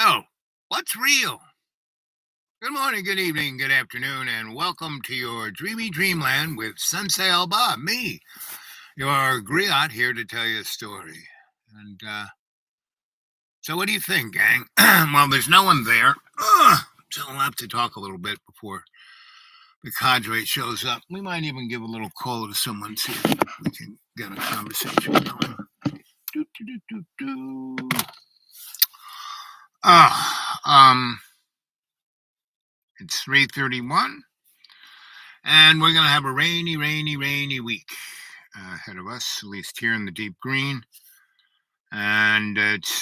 So, what's real? Good morning, good evening, good afternoon, and welcome to your dreamy dreamland with Sensei Alba, me, your griot, here to tell you a story. And so, what do you think, gang? Well, there's no one there, so we'll have to talk a little bit before the cadre shows up. We might even give a little call to someone, see if we can get a conversation going. Do, do, do, do, do. It's 3:31. And we're going to have a rainy, rainy, rainy week ahead of us, at least here in the deep green. And it's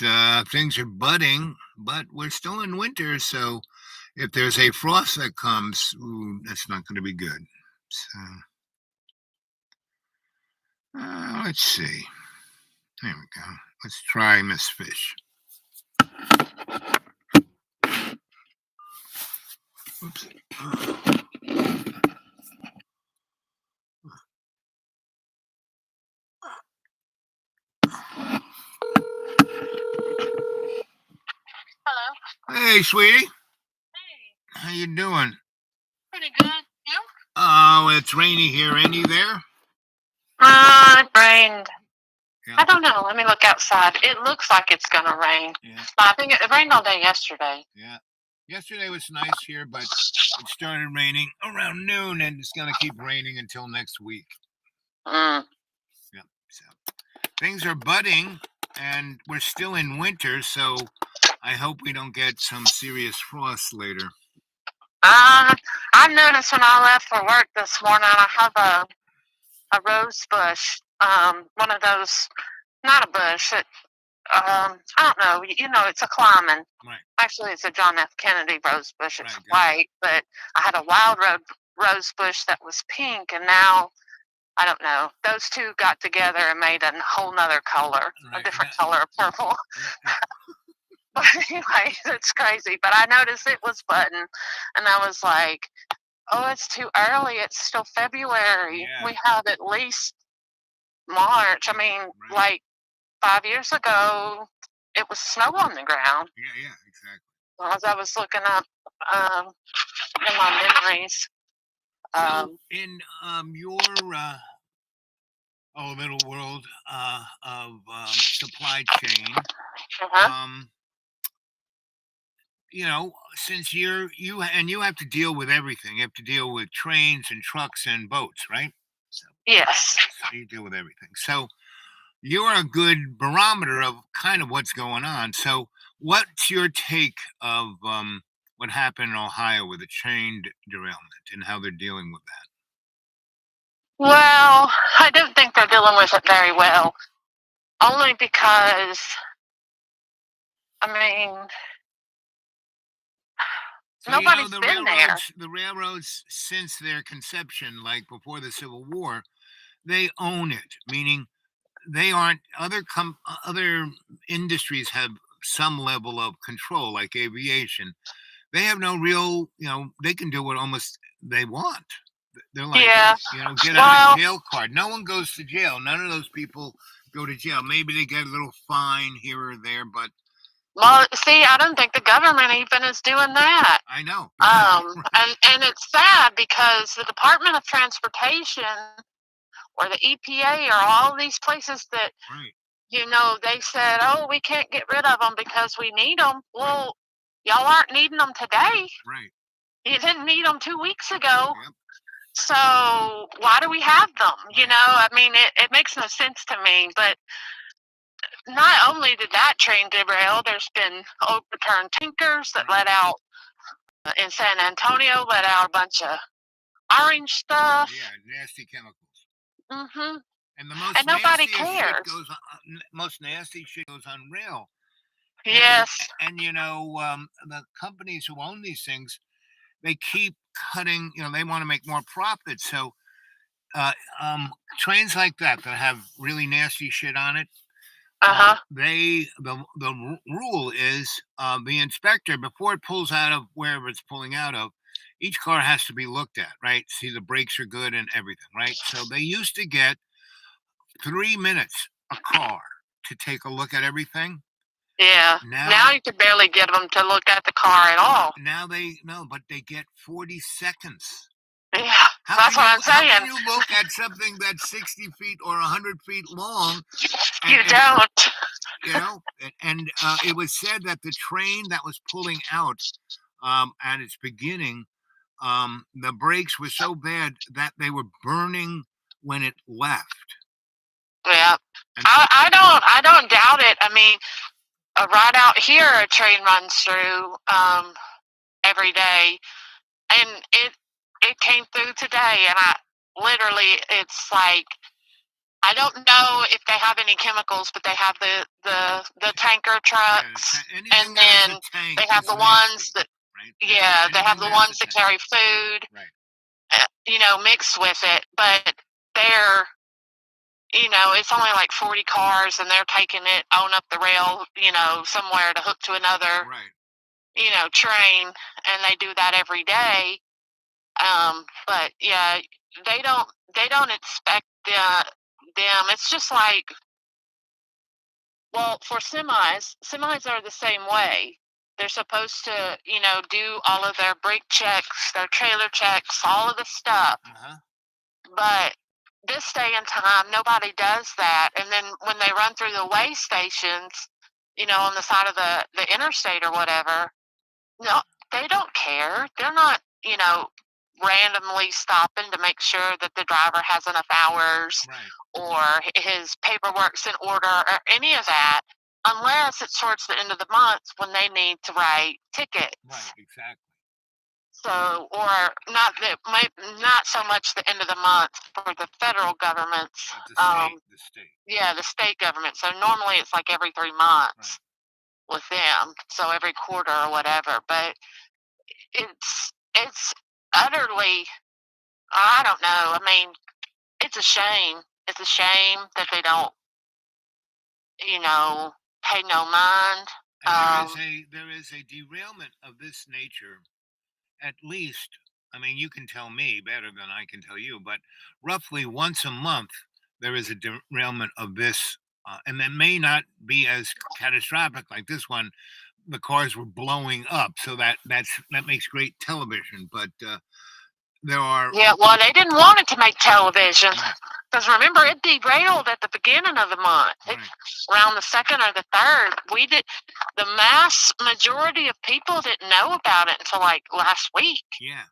things are budding, but we're still in winter. So if there's a frost that comes, that's not going to be good. So let's see. There we go. Let's try Miss Fish. Oops. Hello. Hey, sweetie. Hey, How you doing? pretty good. You? Oh, it's rainy here. Rainy there? It rained. Yeah. I don't know. Let me look outside. It looks like it's going to rain. Yeah. I think it rained all day yesterday. Yeah. Yesterday was nice here, but it started raining around noon, and it's going to keep raining until next week. Mm. Yeah. So things are budding, and we're still in winter, so I hope we don't get some serious frost later. I noticed when I left for work this morning, I have a rose bush. One of those, not a bush. I don't know. It's a climbing. Right. Actually, it's a John F. Kennedy rose bush. It's Right, white, but I had a wild rose bush that was pink, and now I don't know. Those two got together and made a whole nother color, Right. a different color of purple. Yeah. But anyway, it's crazy. But I noticed it was budding, and I was like, "Oh, it's too early. It's still February. Yeah. We have at least March. I mean, Right. like 5 years ago, it was snow on the ground." Yeah, exactly. As I was looking up in my memories. So in your little world of supply chain, Uh-huh. since you have to deal with everything. You have to deal with trains and trucks and boats, right? So Yes. you deal with everything. So you're a good barometer of kind of what's going on. So what's your take of what happened in Ohio with the train derailment and how they're dealing with that? Well, I don't think they're dealing with it very well. Only because, I mean, So nobody's the been there. railroads since their conception, like before the Civil War, they own it. Meaning they aren't other industries have some level of control, like aviation. They have no real, they can do what almost they want. They're like, Yeah. get out Well, of jail card. No one goes to jail. None of those people go to jail. Maybe they get a little fine here or there, but see, I don't think the government even is doing that. I know. Right. And it's sad because the Department of Transportation or the EPA or all these places that, Right. They said, "Oh, we can't get rid of them because we need them." Well, y'all aren't needing them today. Right. You didn't need them 2 weeks ago. Yep. So why do we have them? I mean, it makes no sense to me. But not only did that train derail, there's been overturned tankers that let out in San Antonio, let out a bunch of orange stuff. Yeah, nasty chemicals. Mm-hmm. And the most And nobody nastiest cares. shit goes on, most nasty shit goes on rail. Yes. And the companies who own these things, they keep cutting. They want to make more profit. So trains like that have really nasty shit on it. Uh-huh. The rule is the inspector, before it pulls out of wherever it's pulling out of, each car has to be looked at, right? See the brakes are good and everything, right? So they used to get 3 minutes a car to take a look at everything. Yeah. Now you can barely get them to look at the car at all. But they get 40 seconds. Yeah, that's what I'm saying. How can you look at something that's 60 feet or 100 feet long? You don't. You know, and it was said that the train that was pulling out at its beginning, the brakes were so bad that they were burning when it left. Yeah, I don't doubt it. I mean, right out here, a train runs through every day, and it came through today, and it's like, I don't know if they have any chemicals, but they have the tanker trucks, and then they have the ones that, right? They have the ones that carry food, right? Mixed with it, but they're, it's only like 40 cars, and they're taking it on up the rail, somewhere to hook to another, right, train, and they do that every day. But yeah, they don't expect them. It's just like, well, for semis are the same way. They're supposed to, do all of their brake checks, their trailer checks, all of the stuff. But this day and time, nobody does that. And then when they run through the weigh stations, on the side of the interstate or whatever, no, they don't care. They're not, randomly stopping to make sure that the driver has enough hours, right, or his paperwork's in order or any of that, unless it's towards the end of the month when they need to write tickets. Right, exactly. So, or not so much the end of the month for the federal governments. The state. Yeah, the state government. So normally it's like every 3 months, right, with them. So every quarter or whatever. But it's utterly, I don't know. I mean, it's a shame. It's a shame that they don't, pay no mind. And there is a derailment of this nature, at least. I mean, you can tell me better than I can tell you, but roughly once a month there is a derailment of this, and that may not be as catastrophic like this one. The cars were blowing up, so that makes great television. But there are, yeah. Well, they didn't want it to make television, because remember, it derailed at the beginning of the month, right, around the 2nd or the 3rd. The mass majority of people didn't know about it until like last week. Yeah.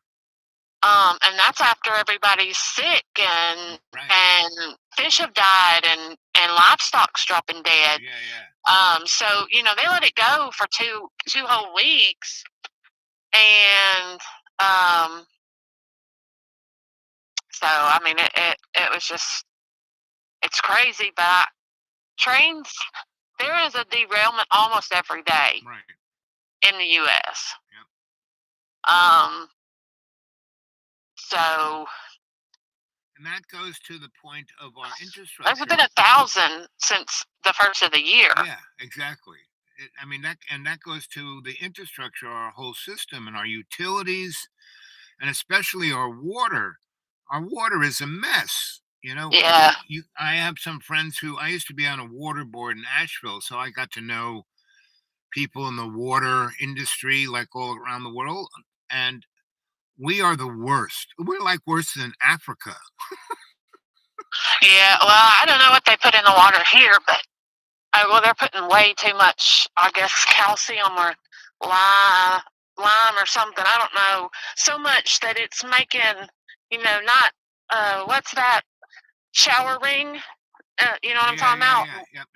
And that's after everybody's sick, and right, and fish have died, and livestock's dropping dead. Yeah. So they let it go for two whole weeks, and so I mean it was just, it's crazy. But trains, there is a derailment almost every day, right, in the U.S. Yep. So. And that goes to the point of our infrastructure. There's been 1,000 since the first of the year. Yeah, exactly. That goes to the infrastructure, our whole system, and our utilities, and especially our water. Our water is a mess. Yeah. I have some friends who, I used to be on a water board in Asheville, so I got to know people in the water industry, like all around the world, and we are the worst. We're like worse than Africa. Yeah, well, I don't know what they put in the water here, but they're putting way too much, I guess, calcium or lime or something. I don't know. So much that it's making, not, what's that shower ring? You know what I'm talking about? Yep.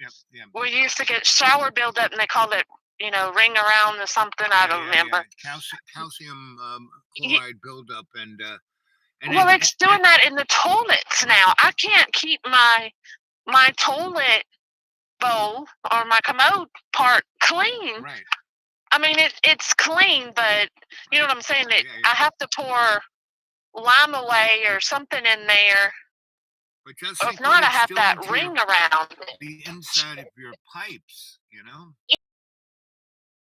We used to get shower buildup, and they called it, ring around or something. I don't remember. Calcium chloride buildup, and well, it's doing that in the toilets now. I can't keep my toilet bowl or my commode part clean. Right. I mean, it's clean, but you know what I'm saying? I have to pour lime away or something in there. But just if not, I have that ring around the inside of your pipes.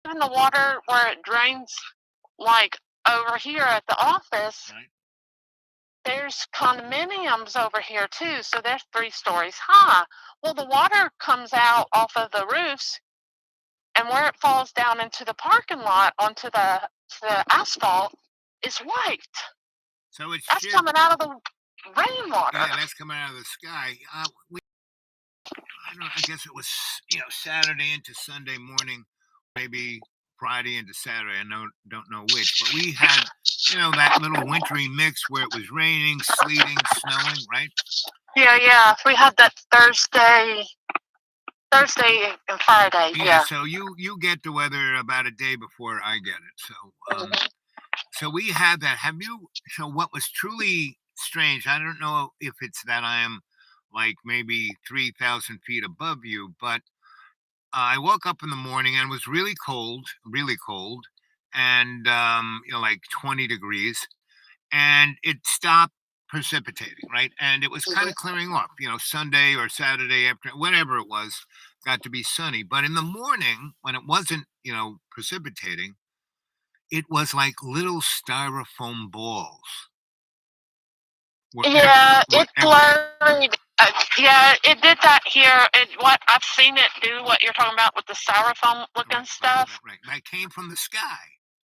Even the water where it drains, like over here at the office. Right. There's condominiums over here too, so they're 3 stories high. Well, the water comes out off of the roofs and where it falls down into the parking lot onto the asphalt is white. So it's That's shit. coming out of the rainwater. Yeah, that's coming out of the sky. I don't know, I guess it was, Saturday into Sunday morning, maybe Friday into Saturday. I don't know which, but we had, that little wintry mix where it was raining, sleeting, snowing, right? Yeah. We had that Thursday and Friday. Yeah. So you get the weather about a day before I get it. Mhm. So we had that. So what was truly strange, I don't know if it's that I am like maybe 3,000 feet above you, but I woke up in the morning and it was really cold, and like 20 degrees, and it stopped precipitating, right? And it was kind Mhm. of clearing off, Sunday or Saturday after, whatever it was, got to be sunny. But in the morning, when it wasn't, precipitating, it was like little styrofoam balls Yeah, were it everywhere. blurred. Yeah, it did that here. What I've seen it do, what you're talking about with the styrofoam looking stuff. Right. That came from the sky.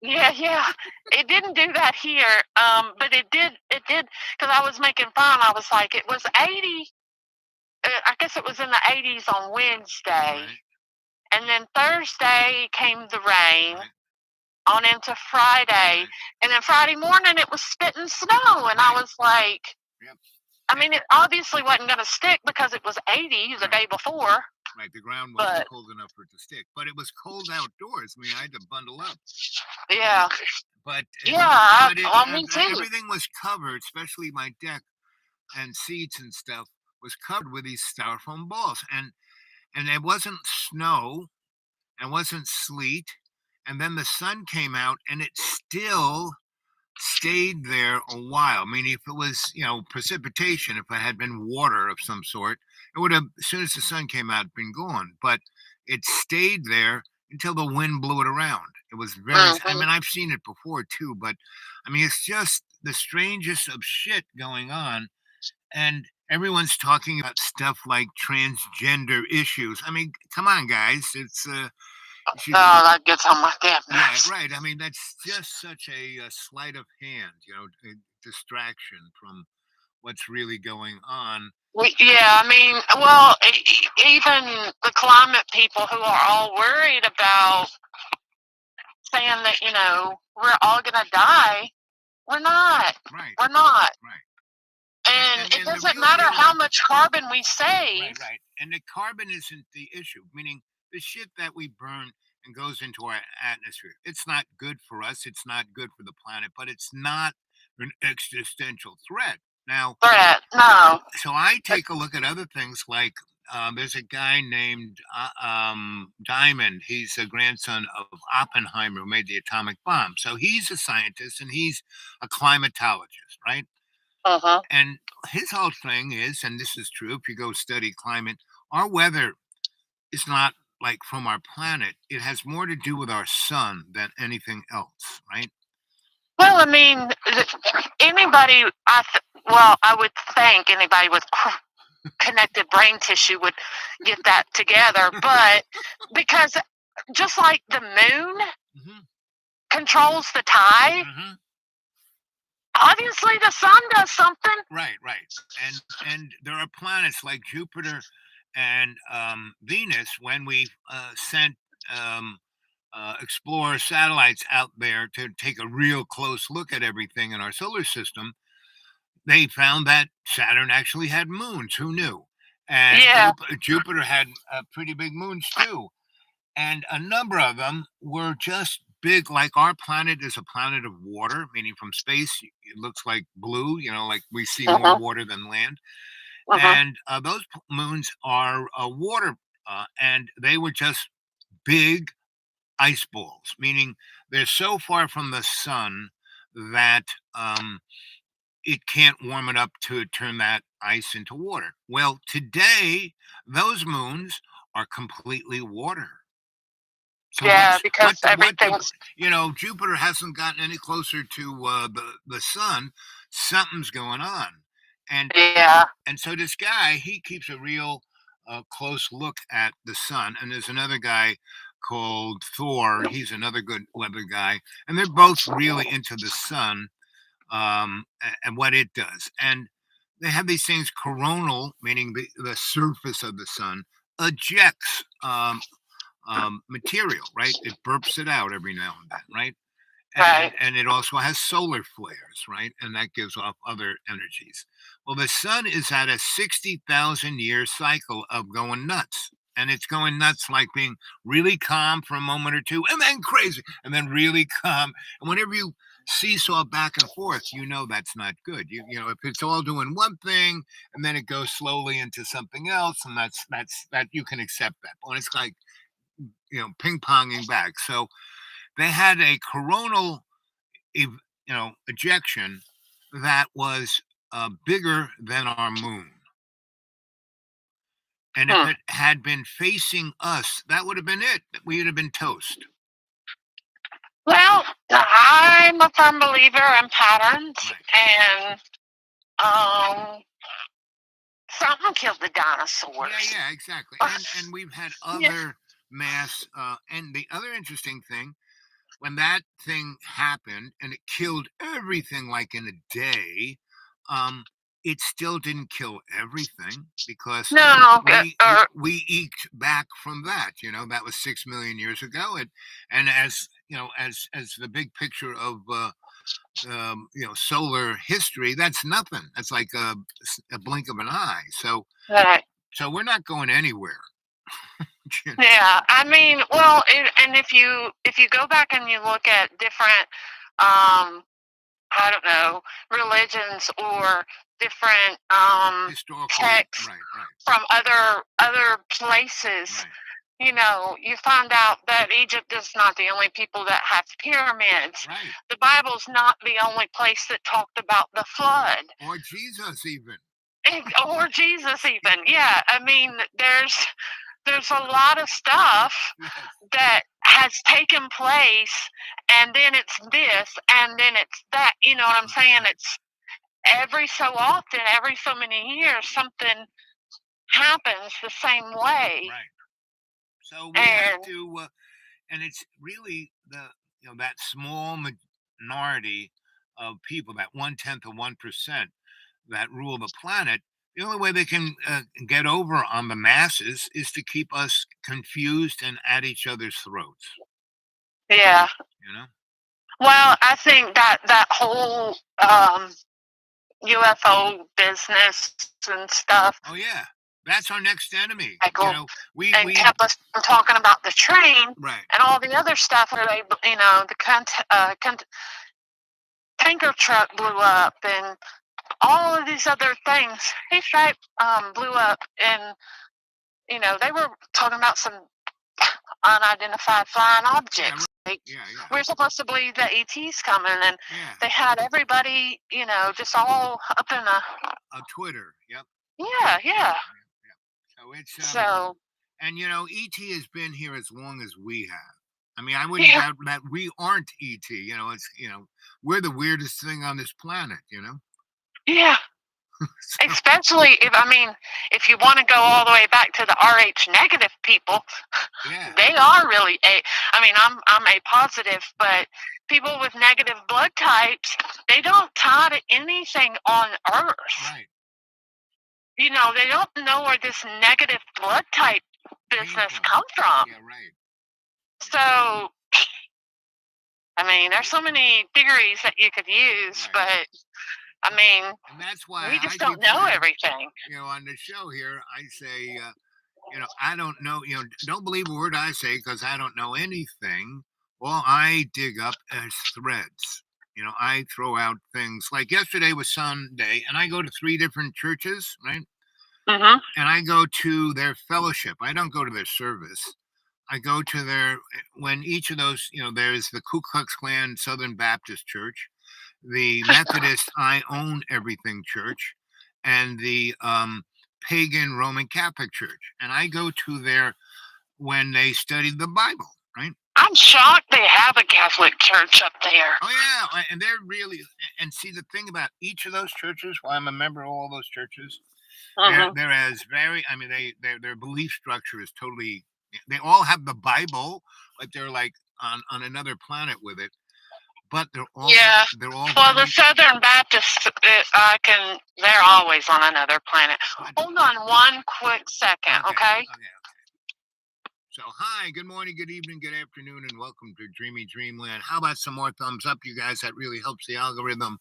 Yeah. It didn't do that here. But it did. It did because I was making fun. I was like, it was 80. I guess it was in the 80s on Wednesday, Right. and then Thursday came the rain. Right. On into Friday, Right. and then Friday morning it was spitting snow, and I was like, Yep. I mean, it obviously wasn't going to stick because it was 80 the day before. Right, the ground wasn't But cold enough for it to stick, but it was cold outdoors. I mean, I had to bundle up. yeah, But me too. everything was covered, especially my deck and seats and stuff was covered with these styrofoam balls, and it wasn't snow, and wasn't sleet, and then the sun came out, and it still stayed there a while. Meaning, if it was, precipitation, if it had been water of some sort, it would have, as soon as the sun came out, been gone. But it stayed there until the wind blew it around. It was very, I Hmm. mean, I've seen it before too, but I mean, it's just the strangest of shit going on. And everyone's talking about stuff like transgender issues. I mean, come on, guys. You should, Oh, that gets on my damn yeah, nerves. right. I mean, that's just such a sleight of hand, a distraction from what's really going on. Yeah, I mean, well, even the climate people who are all worried about saying that we're all gonna die. We're not. Right, We're not. right. And it And the doesn't real matter deal how is, much carbon we save. right. And the carbon isn't the issue, meaning the shit that we burn and goes into our atmosphere. It's not good for us. It's not good for the planet, but it's not an existential threat. Now, Threat. No. so I take a look at other things like there's a guy named Diamond. He's a grandson of Oppenheimer, who made the atomic bomb. So he's a scientist and he's a climatologist, right? Uh-huh. And his whole thing is, and this is true if you go study climate, our weather is not like from our planet. It has more to do with our sun than anything else, right? Well, I mean, anybody, well, I would think anybody with connected brain tissue would get that together. But because just like the moon Hmm. controls the tide, Hmm. obviously the sun does something. Right. And there are planets like Jupiter and Venus. When we sent um, Explorer satellites out there to take a real close look at everything in our solar system, they found that Saturn actually had moons. Who knew? And Yeah. Jupiter had pretty big moons too. And a number of them were just big, like our planet is a planet of water, meaning from space, it looks like blue, like we see more Uh-huh. water than land. Uh-huh. And those moons are water, and they were just big ice balls, meaning they're so far from the sun that it can't warm it up to turn that ice into water. Well, today, those moons are completely water. So Yeah, because everything's Jupiter hasn't gotten any closer to the sun. Something's going on, and yeah. so this guy, he keeps a real close look at the sun. And there's another guy called Thor. He's another good weather guy, and they're both really into the sun, and what it does. And they have these things coronal, meaning the surface of the sun ejects material, right? It burps it out every now and then, right? Right. And it also has solar flares, right? And that gives off other energies. Well, the sun is at a 60,000 year cycle of going nuts. And it's going nuts like being really calm for a moment or two and then crazy and then really calm. And whenever you seesaw back and forth, you know that's not good. You know, if it's all doing one thing and then it goes slowly into something else, and that's that you can accept that. But it's like, ping ponging back. So they had a coronal ejection that was bigger than our moon. And if Hmm. it had been facing us, that would have been it. We would have been toast. Well, I'm a firm believer in patterns, Right. and um, something killed the Yeah, dinosaurs. yeah, exactly. And we've had Yeah. other mass. And the other interesting thing, when that thing happened and it killed everything like in a day, um, it still didn't kill everything because No, we eked back from that. That was 6 million years ago, and as as the big picture of solar history, that's nothing. That's like a blink of an eye. So right. we're not going anywhere. you know? Yeah, I mean, well, and if you go back and you look at different, I don't know, religions or different Historical, texts right, right, from other places, right, you find out that Egypt is not the only people that have pyramids. right. The Bible's not the only place that talked about the flood. Or Jesus, even. Or Jesus even. Yeah, I mean, there's a lot of stuff Yes, that has taken place, and then it's this, and then it's that. You know what I'm right, saying? right, It's every so often, every so many years, something happens the same way. right. So we have And to, and it's really that small minority of people, that 1/10 of 1% that rule the planet. The only way they can get over on the masses is to keep us confused and at each other's throats. yeah, You know? well, I think that whole UFO business and stuff, Oh yeah, that's our next enemy. Michael, and We kept us from talking about the train right. and all the other stuff where the tanker truck blew up and all of these other things. His stripe blew up, and they were talking about some unidentified flying Yeah, objects. right. Like, Yeah, yeah, we're supposed to believe that ET's coming, and yeah. they had everybody, just all up in a Twitter. Yep. yeah, yeah. Yep, yep. So it's So and ET has been here as long as we have. I mean, I wouldn't yeah, doubt that we aren't ET. It's we're the weirdest thing on this planet. yeah. So Especially if you want to go all the way back to the RH negative people, yeah, they are really a. I mean, I'm A positive, but people with negative blood types, they don't tie to anything on Earth. right. They don't know where this negative blood type Came business from. come from. Yeah, right. So, I mean, there's so many theories that you could use, Right. but I mean, And that's why we I just keep don't know saying, everything. on the show here, I say, I don't know, don't believe a word I say because I don't know anything. All I dig up is threads. I throw out things like yesterday was Sunday, and I go to three different churches, right? Mhm. And I go to their fellowship. I don't go to their service. I go to when each of those, there's the Ku Klux Klan Southern Baptist Church, the Methodist I Own Everything Church, and the pagan Roman Catholic Church. And I go to there when they study the Bible, right? I'm shocked they have a Catholic church up there. Oh yeah, and they're really, and see the thing about each of those churches. Well, I'm a member of all those churches. Mhm. They're as very. I mean, their belief structure is totally They all have the Bible, but they're like on another planet with it. But Yeah. they're all Well, the very. Southern Baptists, they're always on another planet. Hold on one quick second, okay? So, hi, good morning, good evening, good afternoon, and welcome to Dreamy Dreamland. How about some more thumbs up, you guys? That really helps the algorithm.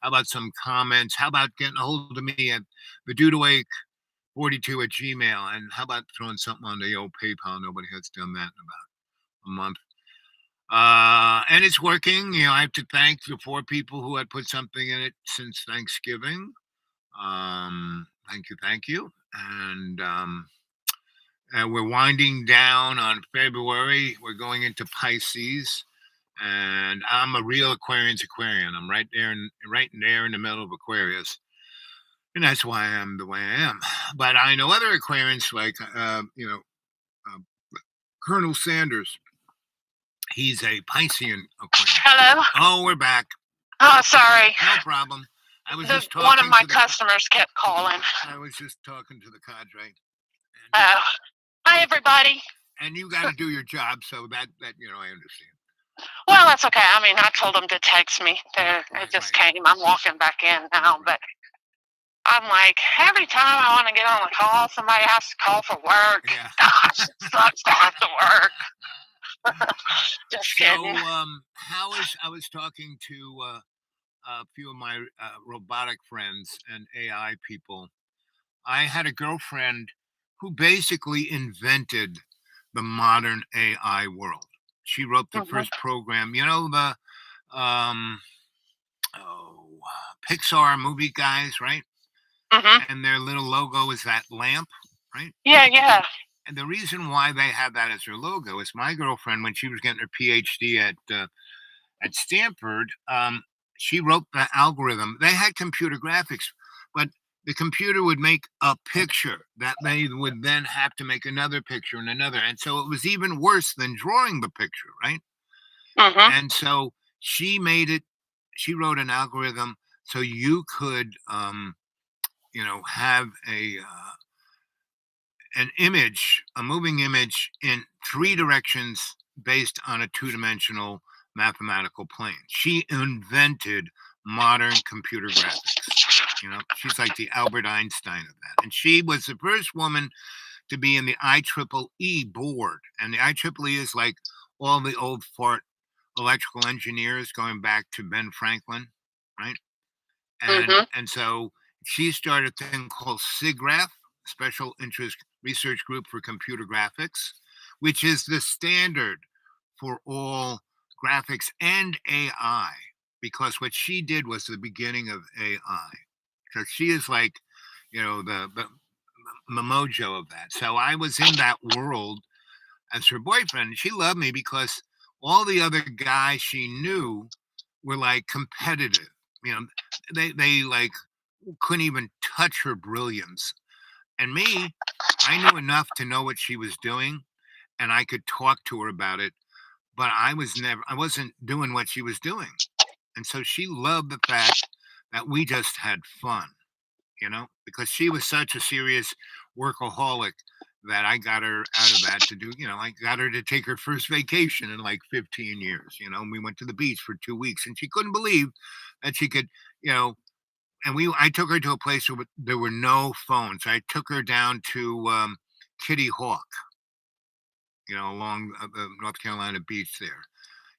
How about some comments? How about getting a hold of me at the Dudawake42 at Gmail? And how about throwing something on the old PayPal? Nobody has done that in about a month. And it's working. You know, I have to thank the 4 people who had put something in it since Thanksgiving. Thank you. And we're winding down on February. We're going into Pisces, and I'm a real Aquarian. I'm right there in the middle of Aquarius, and that's why I'm the way I am. But I know other Aquarians like Colonel Sanders. He's a Piscean Aquarian. Hello? Oh, we're back. Oh, sorry. No problem. I was just talking One of my to customers kept calling. I was just talking to the cadre. Oh. Hi, everybody. And you got to do your job, so that I understand. Well, that's okay. I mean, I told them to text me. It just came. I'm walking back in now, but I'm like, every time I want to get on a call, somebody has to call for work. Yeah. Gosh, it sucks to have to work. Just kidding. So, I was talking to a few of my robotic friends and AI people. I had a girlfriend who basically invented the modern AI world. She wrote the first program. You know, the Pixar movie guys, right? And their little logo is that lamp, right? Yeah. And the reason why they have that as their logo is my girlfriend, when she was getting her PhD at Stanford, she wrote the algorithm. They had computer graphics, but the computer would make a picture that they would then have to make another picture and another. And so it was even worse than drawing the picture, right? And so she wrote an algorithm so you could, have an image, a moving image in 3 directions based on a 2-dimensional mathematical plane. She invented modern computer graphics. She's like the Albert Einstein of that. And she was the first woman to be in the IEEE board. And the IEEE is like all the old fart electrical engineers going back to Ben Franklin, right? And so she started a thing called SIGGRAPH, Special Interest Research Group for Computer Graphics, which is the standard for all graphics and AI, because what she did was the beginning of AI. So she is like, the mojo of that. So I was in that world as her boyfriend. She loved me because all the other guys she knew were like competitive. They like couldn't even touch her brilliance. And me, I knew enough to know what she was doing, and I could talk to her about it, but I wasn't doing what she was doing. And so she loved the fact that we just had fun, because she was such a serious workaholic that I got her out of that to do, I got her to take her first vacation in like 15 years, and we went to the beach for 2 weeks, and she couldn't believe that she could, and I took her to a place where there were no phones. I took her down to Kitty Hawk, along the North Carolina beach there,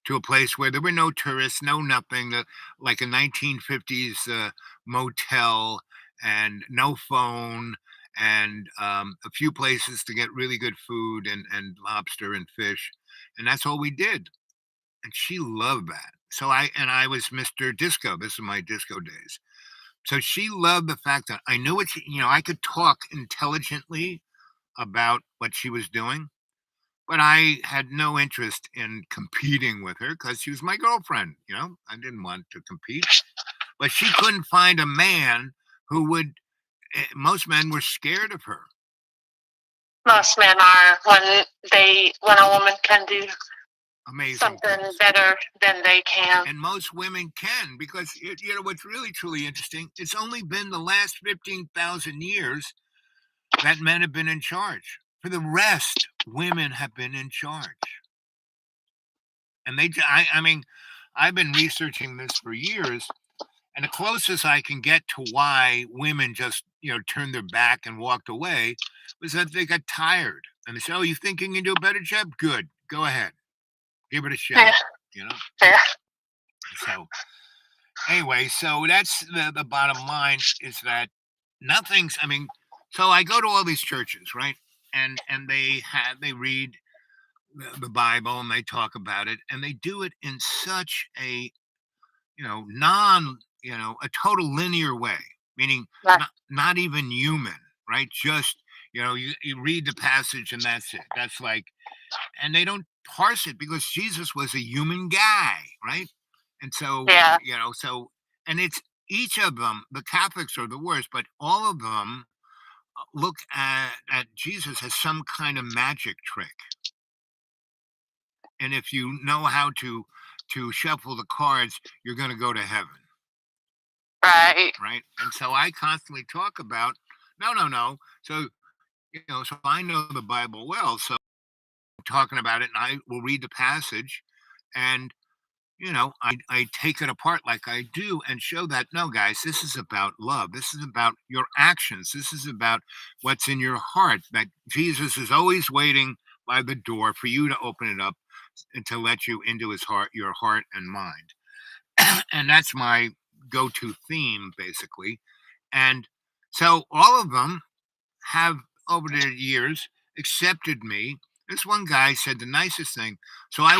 to a place where there were no tourists, no nothing, like a 1950s motel, and no phone, and a few places to get really good food and lobster and fish. And that's all we did. And she loved that. So I was Mr. Disco. This is my disco days. So she loved the fact that I knew I could talk intelligently about what she was doing, but I had no interest in competing with her because she was my girlfriend. I didn't want to compete, but she couldn't find a man who would. Most men were scared of her. Most men are when a woman can do amazing something things better than they can. And most women can, because what's really truly interesting, it's only been the last 15,000 years that men have been in charge. For the rest, women have been in charge. And I mean, I've been researching this for years, and the closest I can get to why women just, turned their back and walked away was that they got tired. And they said, "Oh, you think you can do a better job? Good. Go ahead. Give it a Yeah. shot." You know? Yeah. So anyway, so that's the bottom line is that nothing's I mean, so I go to all these churches, right? And they read the Bible and they talk about it and they do it in such a a total linear way, meaning Right. not even human, right? Just you read the passage and that's it. That's like, and they don't parse it because Jesus was a human guy, right? And so Yeah. and it's each of them. The Catholics are the worst, but all of them look at Jesus as some kind of magic trick. And if you know how to shuffle the cards, you're going to go to heaven, Right. right? And so I constantly talk about no, no, no. So so I know the Bible well. So I'm talking about it, and I will read the passage, and I take it apart like I do and show that no, guys, this is about love. This is about your actions. This is about what's in your heart. That Jesus is always waiting by the door for you to open it up and to let you into his heart, your heart and mind. And that's my go-to theme, basically. And so all of them have over the years accepted me. This one guy said the nicest thing. So I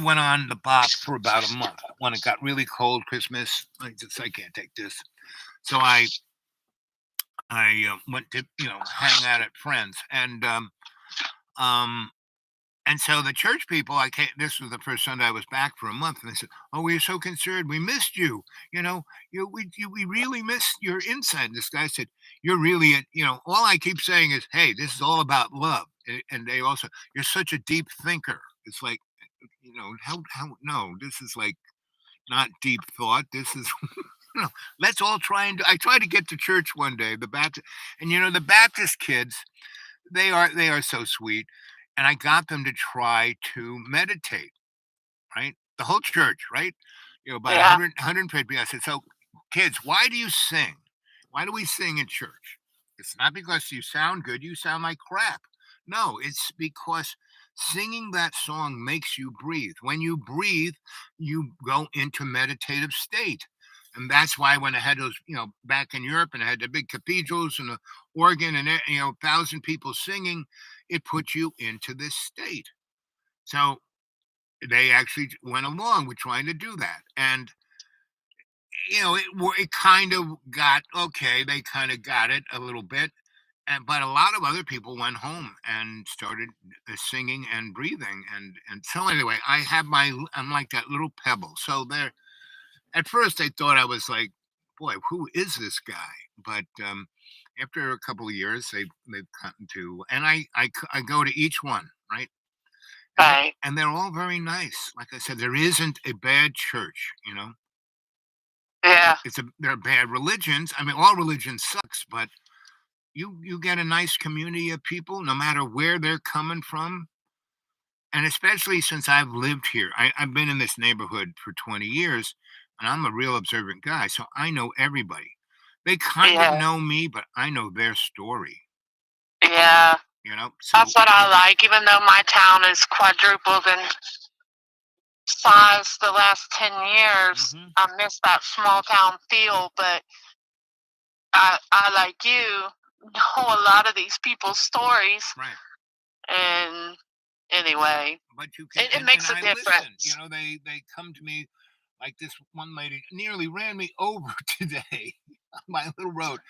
went on the bop for about a month when it got really cold. Christmas, I can't take this. So I went to hang out at friends, um, and so the church people, I came. This was the first Sunday I was back for a month, and they said, "Oh, we are so concerned. We missed you. We really missed your insight." This guy said, "You're really, all I keep saying is, hey, this is all about love." And they also, "You're such a deep thinker." It's like, how no, this is like not deep thought. This is, let's all try and. I tried to get to church one day, the Baptist, and the Baptist kids, they are so sweet, and I got them to try to meditate, right? The whole church, right? About Yeah. 150. I said, "So, kids, why do you sing? Why do we sing in church? It's not because you sound good, you sound like crap. No, it's because singing that song makes you breathe. When you breathe, you go into meditative state. And that's why when I had those, back in Europe and I had the big cathedrals and the organ and, 1,000 people singing, it put you into this state. So they actually went along with trying to do that. And it kind of got okay. They kind of got it a little bit, but a lot of other people went home and started singing and breathing, and so anyway, I'm like that little pebble. So there, at first, they thought I was like, boy, who is this guy? But after a couple of years, they've gotten to, and I go to each one, right? Right. And they're all very nice. Like I said, there isn't a bad church. Yeah. There are bad religions. I mean, all religion sucks, but you get a nice community of people, no matter where they're coming from, and especially since I've lived here. I've been in this neighborhood for 20 years, and I'm a real observant guy, so I know everybody. They kind of Yeah. know me, but I know their story. Yeah. So That's what I like. Even though my town is quadrupled in size the last 10 years, mhm, I miss that small town feel. But I like you know a lot of these people's stories, right. and anyway, But you can, it and makes a I listen. difference. They come to me like this one lady nearly ran me over today on my little road,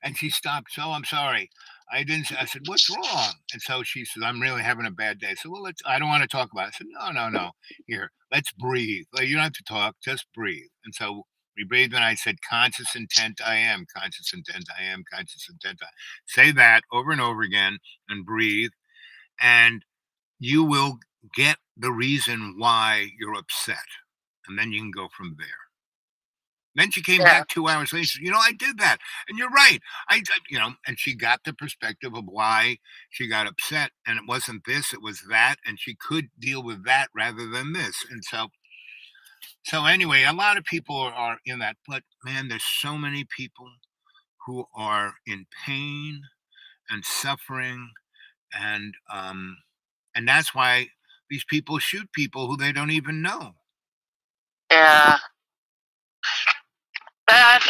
and she stopped. So I'm sorry, I didn't. I said, "What's wrong?" And so she said, "I'm really having a bad day." So well, let's. I don't want to talk about it. I said, "No, no, no. Here, let's breathe. Like, you don't have to talk. Just breathe." And so we breathed, and I said, "Conscious intent, I am. Conscious intent, I am. Conscious intent, I." Say that over and over again, and breathe, and you will get the reason why you're upset, and then you can go from there. Then she came Yeah. back 2 hours later. She said, I did that. And you're right. And she got the perspective of why she got upset. And it wasn't this, it was that. And she could deal with that rather than this. And so anyway, a lot of people are in that. But man, there's so many people who are in pain and suffering. And that's why these people shoot people who they don't even know. Yeah. But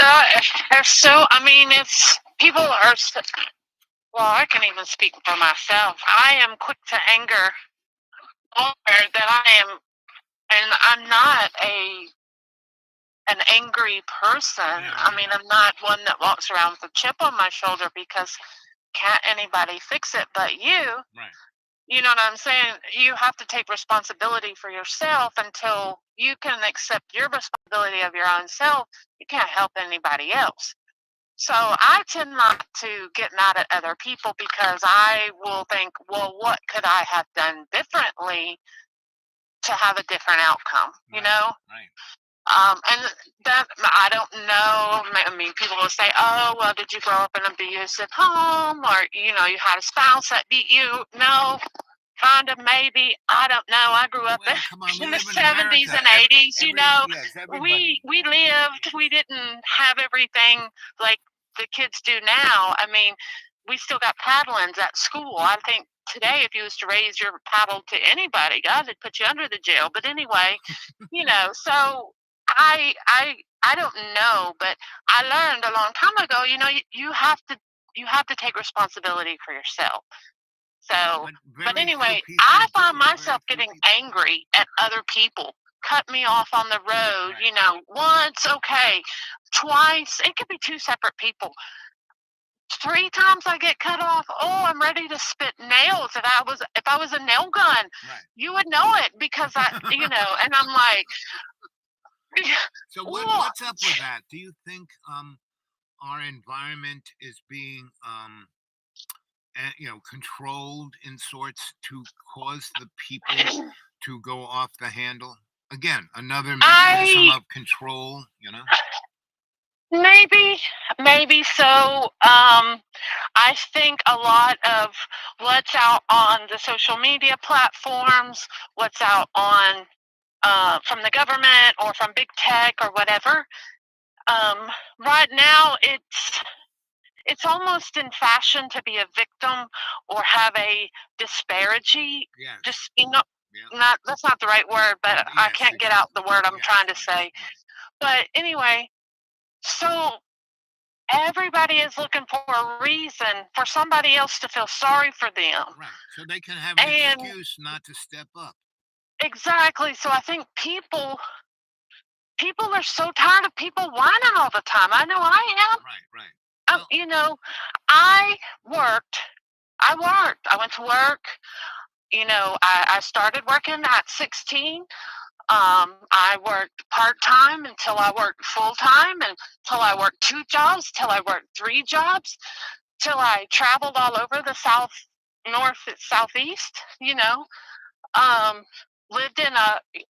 they're so. I mean, it's people are. Well, I can even speak for myself. I am quick to anger more than I am, and I'm not an angry person. Yeah, I mean, I'm not one that walks around with a chip on my shoulder because can't anybody fix it but you. Right. You know what I'm saying? You have to take responsibility for yourself until you can accept your responsibility of your own self. You can't help anybody else. So I tend not to get mad at other people because I will think, well, what could I have done differently to have a different outcome? You Right. know? Right. And that I don't know. I mean, people will say, "Oh, well, did you grow up in an abusive home, or you had a spouse that beat you?" No, kind of, maybe. I don't know. I grew up Well, come on, we in the live in '70s America. and '80s. Yes, everybody. We lived. We didn't have everything like the kids do now. I mean, we still got paddlings at school. I think today, if you was to raise your paddle to anybody, God, they'd put you under the jail. But anyway, so I don't know, but I learned a long time ago, you have to take responsibility for yourself. So, But but very few anyway, people I do. find Very myself few getting people. angry at other people. Cut me off on the road, Right. once, okay, twice, it could be two separate people. 3 times I get cut off, oh, I'm ready to spit nails. If I was a nail gun, Right. you would know it because and I'm like, So oh, what's up with that? Do you think our environment is being controlled in sorts to cause the people to go off the handle? Again, another mechanism I of control. maybe, maybe so. I think a lot of what's out on the social media platforms, what's out on from the government or from big tech or whatever. Um, right now, it's almost in fashion to be a victim or have a disparity. Yes. Just Yeah. not that's not the right word, but I Yes, can't get out the exactly. word I'm Yes, trying to yes, say. yes. But anyway, so everybody is looking for a reason for somebody else to feel sorry for them. Right. So they can have an And excuse not to step up. exactly, so I think people are so tired of people whining all the time. I know I am. Right. Right. Um, Well, you know, I worked. I worked. I went to work. I started working at 16. I worked part time until I worked full time, until I worked 2 jobs, till I worked 3 jobs, till I traveled all over the South, North, Southeast. Um, lived in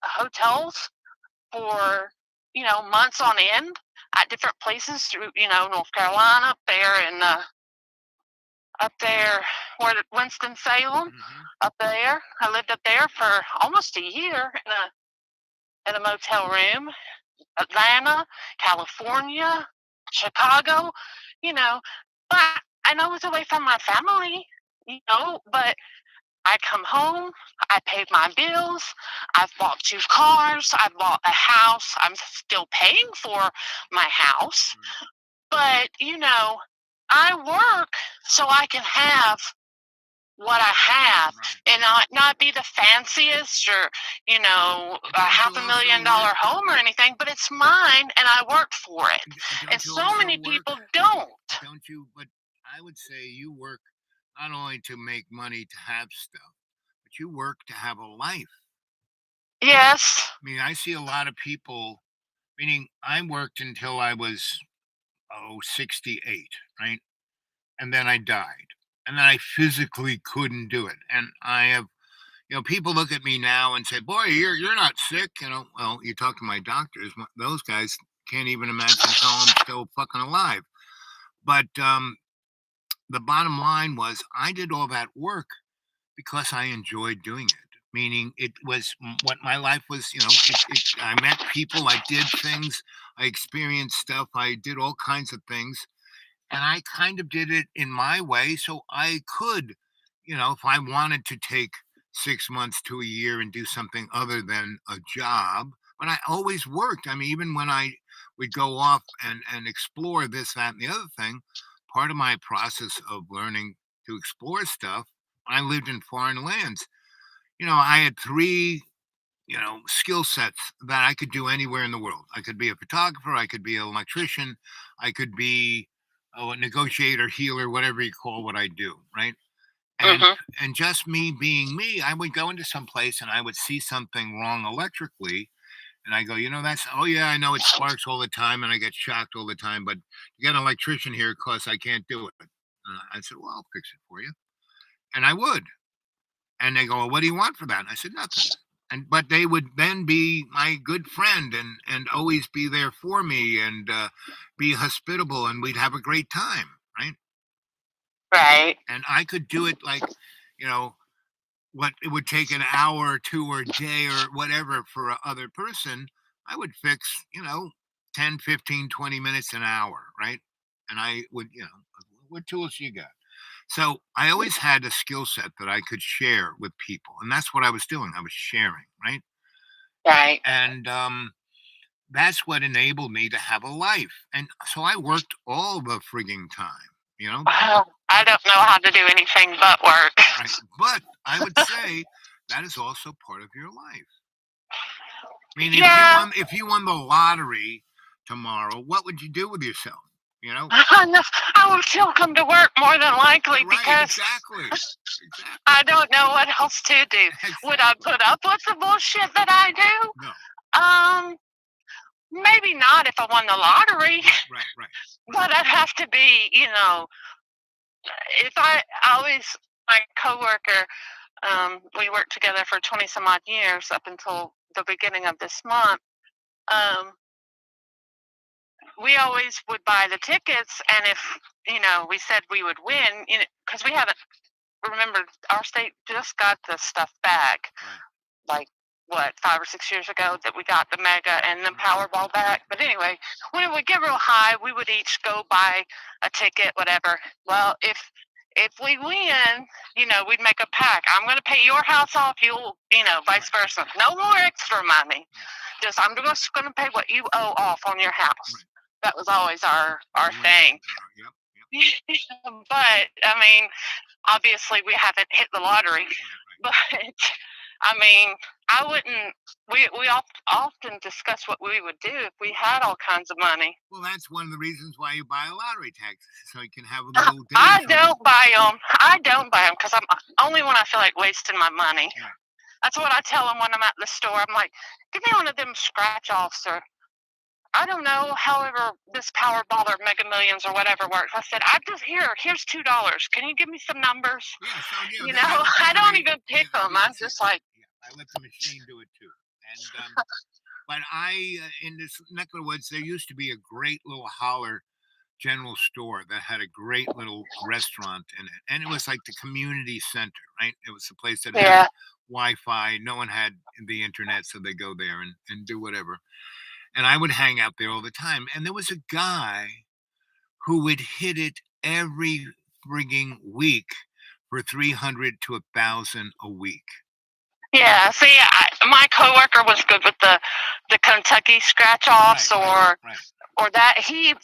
hotels for months on end at different places through North Carolina, up there where Winston Salem, hmm up there. I lived up there for almost a year in a motel room. Atlanta, California, Chicago, you know. But and I was away from my family, but I come home, I paid my bills, I've bought 2 cars, I've bought a house, I'm still paying for my house. But, I work so I can have what I have Right. and not be the fanciest or, a Don't half you a also million work? dollar home or anything, but it's mine and I worked for it. And Don't you so also many work? people don't. Don't you? But I would say you work not only to make money to have stuff, but you work to have a life. Yes. I mean, I see a lot of people, meaning I worked until I was, 68, right? And then I died. And then I physically couldn't do it. And I have, people look at me now and say, boy, you're not sick. Well, you talk to my doctors, those guys can't even imagine how I'm still fucking alive. But the bottom line was I did all that work because I enjoyed doing it. Meaning, it was what my life was. I met people, I did things, I experienced stuff, I did all kinds of things, and I kind of did it in my way. So I could, if I wanted to take 6 months to a year and do something other than a job, but I always worked. I mean, even when I would go off and explore this, that, and the other thing, part of my process of learning to explore stuff, I lived in foreign lands. I had three, skill sets that I could do anywhere in the world. I could be a photographer, I could be an electrician, I could be a negotiator, healer, whatever you call what I do, right? And Mhm. and just me being me, I would go into some place and I would see something wrong electrically, and I go, that's, oh yeah, I know it sparks all the time and I get shocked all the time, but you got an electrician here because I can't do it. I said, well, I'll fix it for you, and I would. And they go, well, what do you want for that? And I said, nothing. But they would then be my good friend and always be there for me and be hospitable, and we'd have a great time, right? Right. And I could do it like, you know, what it would take an hour or two or a day or whatever for a other person, I would fix, 10, 15, 20 minutes, an hour, right? And I would, what tools you got? So I always had a skill set that I could share with people. And that's what I was doing. I was sharing, right? Right. And that's what enabled me to have a life. And so I worked all the frigging time, you know? I don't know how to do anything but work. Right. But I would say that is also part of your life. I mean, Yeah. if you won the lottery tomorrow, what would you do with yourself? You know? I would still come to work more than likely Right, because exactly. Exactly. I don't know what else to do. Would I put up with the bullshit that I do? No. Maybe not if I won the lottery, Right. but I'd have to be, if I always, my coworker, we worked together for 20 some odd years up until the beginning of this month. Um, we always would buy the tickets, and if, we said we would win, because we haven't, remember, our state just got the stuff back, like, what, 5 or 6 years ago, that we got the mega and the Powerball back. But anyway, when it would get real high, we would each go buy a ticket, whatever. Well, if we win, we'd make a pact. I'm going to pay your house off, you'll, vice versa. No more extra money. Just, I'm just going to pay what you owe off on your house. That was always our thing. But I mean, obviously we haven't hit the lottery. But I mean, I wouldn't. We often discuss what we would do if we had all kinds of money. Well, that's one of the reasons why you buy a lottery ticket, so you can have a little. I don't buy them. I don't buy them because I'm only when I feel like wasting my money. Right. That's what I tell them when I'm at the store. I'm like, give me one of them scratch offs, or I don't know, however this Powerball or Mega Millions or whatever works. I said, here's $2. Can you give me some numbers? Yeah, so I don't even pick them. I'm just like, I let the machine do it too. And but in this neck of the woods, there used to be a great little holler general store that had a great little restaurant in it, and it was like the community center, right? It was a place that had Wi-Fi. No one had the internet, so they go there and do whatever. And I would hang out there all the time. And there was a guy who would hit it every frigging week for 300 to 1,000 a week. Yeah, see, my coworker was good with the Kentucky scratch offs, or that. He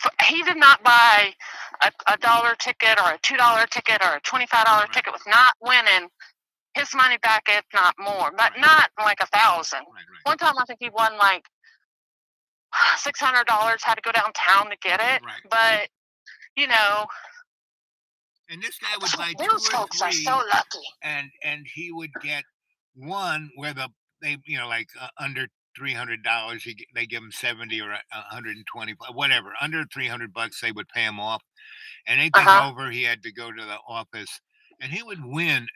did not buy a dollar ticket or a $2 ticket or a $25 ticket with not winning his money back, if not more, but not like 1,000. One time I think he won like $600, had to go downtown to get it. But and this guy would buy two those or folks three, are so lucky. And he would get one where they like under $300, they give him 70 or 120, whatever, under $300 they would pay him off, and anything over he had to go to the office, and he would win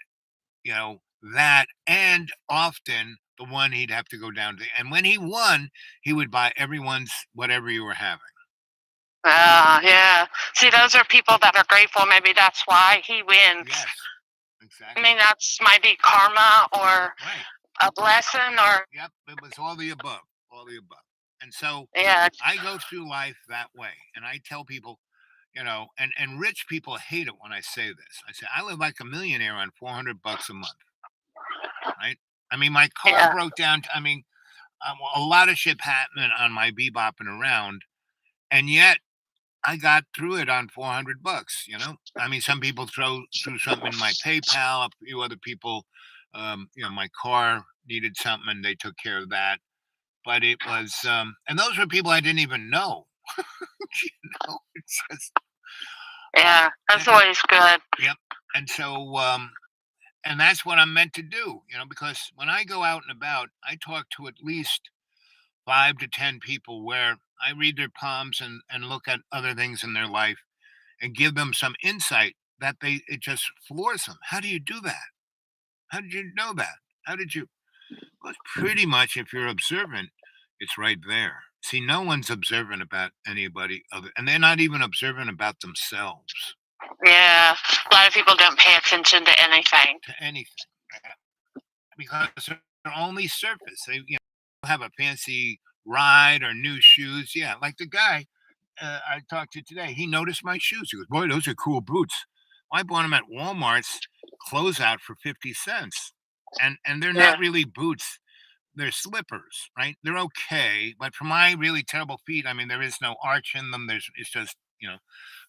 that, and often the one he'd have to go down to. And when he won, he would buy everyone's whatever you were having. Yeah. See, those are people that are grateful. Maybe that's why he wins. Yes, I exactly. mean, that's might be karma or Right. a blessing or Yep. It was all the above. All the above. And so yeah, I go through life that way. And I tell people, and rich people hate it when I say this. I say, I live like a millionaire on $400 a month, right? I mean, my car yeah, broke down. I mean, a lot of shit happened on my bebopping around. And yet I got through it on $400. I mean, some people threw something in my PayPal. A few other people, my car needed something and they took care of that. But it was, and those were people I didn't even know. It's just, yeah. That's and, always good. yep. And so, and that's what I'm meant to do, because when I go out and about, I talk to at least 5 to 10 people where I read their palms and look at other things in their life and give them some insight that it just floors them. How do you do that? How did you know that? How did you? Well, pretty much, if you're observant, it's right there. See, no one's observant about anybody other, and they're not even observant about themselves Yeah. A lot of people don't pay attention to anything. to anything because they're only surface. They, have a fancy ride or new shoes. Yeah, like the guy I talked to today. He noticed my shoes. He goes, "Boy, those are cool boots." Well, I bought them at Walmart's closeout for 50 cents, and they're Yeah. not really boots. They're slippers, right? They're okay, but for my really terrible feet, I mean, there is no arch in them. It's just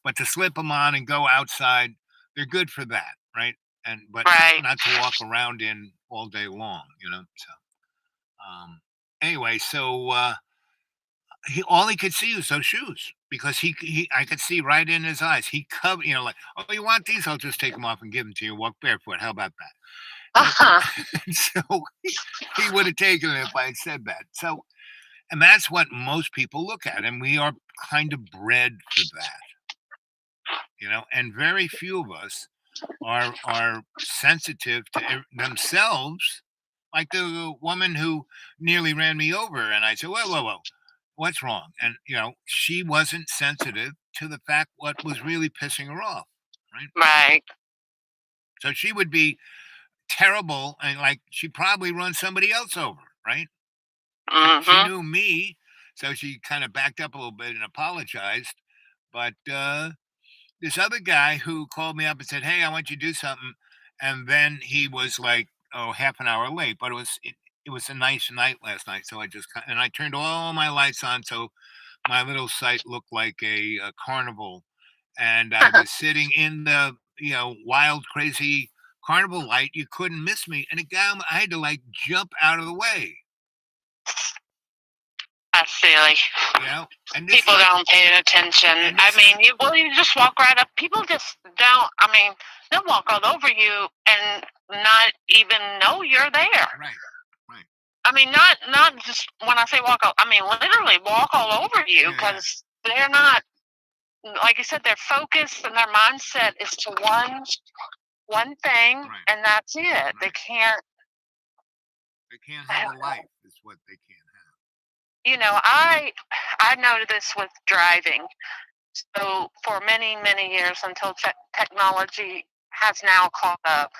but to slip them on and go outside, they're good for that, right? And but Right. not to walk around in all day long. So anyway, so all he could see was those shoes because I could see right in his eyes. He covered, like, oh, you want these? I'll just take them off and give them to you. Walk barefoot. How about that? Uh-huh. And so he would have taken it if I had said that. So, and that's what most people look at, and we are kind of bred for that. And very few of us are sensitive to themselves. Like the woman who nearly ran me over, and I said, "Whoa, whoa, whoa, what's wrong?" And she wasn't sensitive to the fact what was really pissing her off, right? Right. So she would be terrible, and like she'd probably run somebody else over, right? She Mm-hmm. knew me, so she kind of backed up a little bit and apologized. But this other guy who called me up and said, "Hey, I want you to do something," and then he was like, "Oh, half an hour late," but it was a nice night last night, so and I turned all my lights on, so my little site looked like a carnival, and I was sitting in the wild, crazy carnival light. You couldn't miss me, and I had to like jump out of the way, That's silly. you know. And this People is don't pay attention. and I this is mean, you just walk right up. People just don't. I mean, they'll walk all over you and not even know you're there. right, right, I mean, not just when I say walk. I mean, literally walk all over you yeah, yeah, because they're not. Like you said, their focus and their mindset is to one thing, right, and that's it. They right. can't. They can't have a life, is what they can't have. I know this with driving. So for many years until technology has now caught up,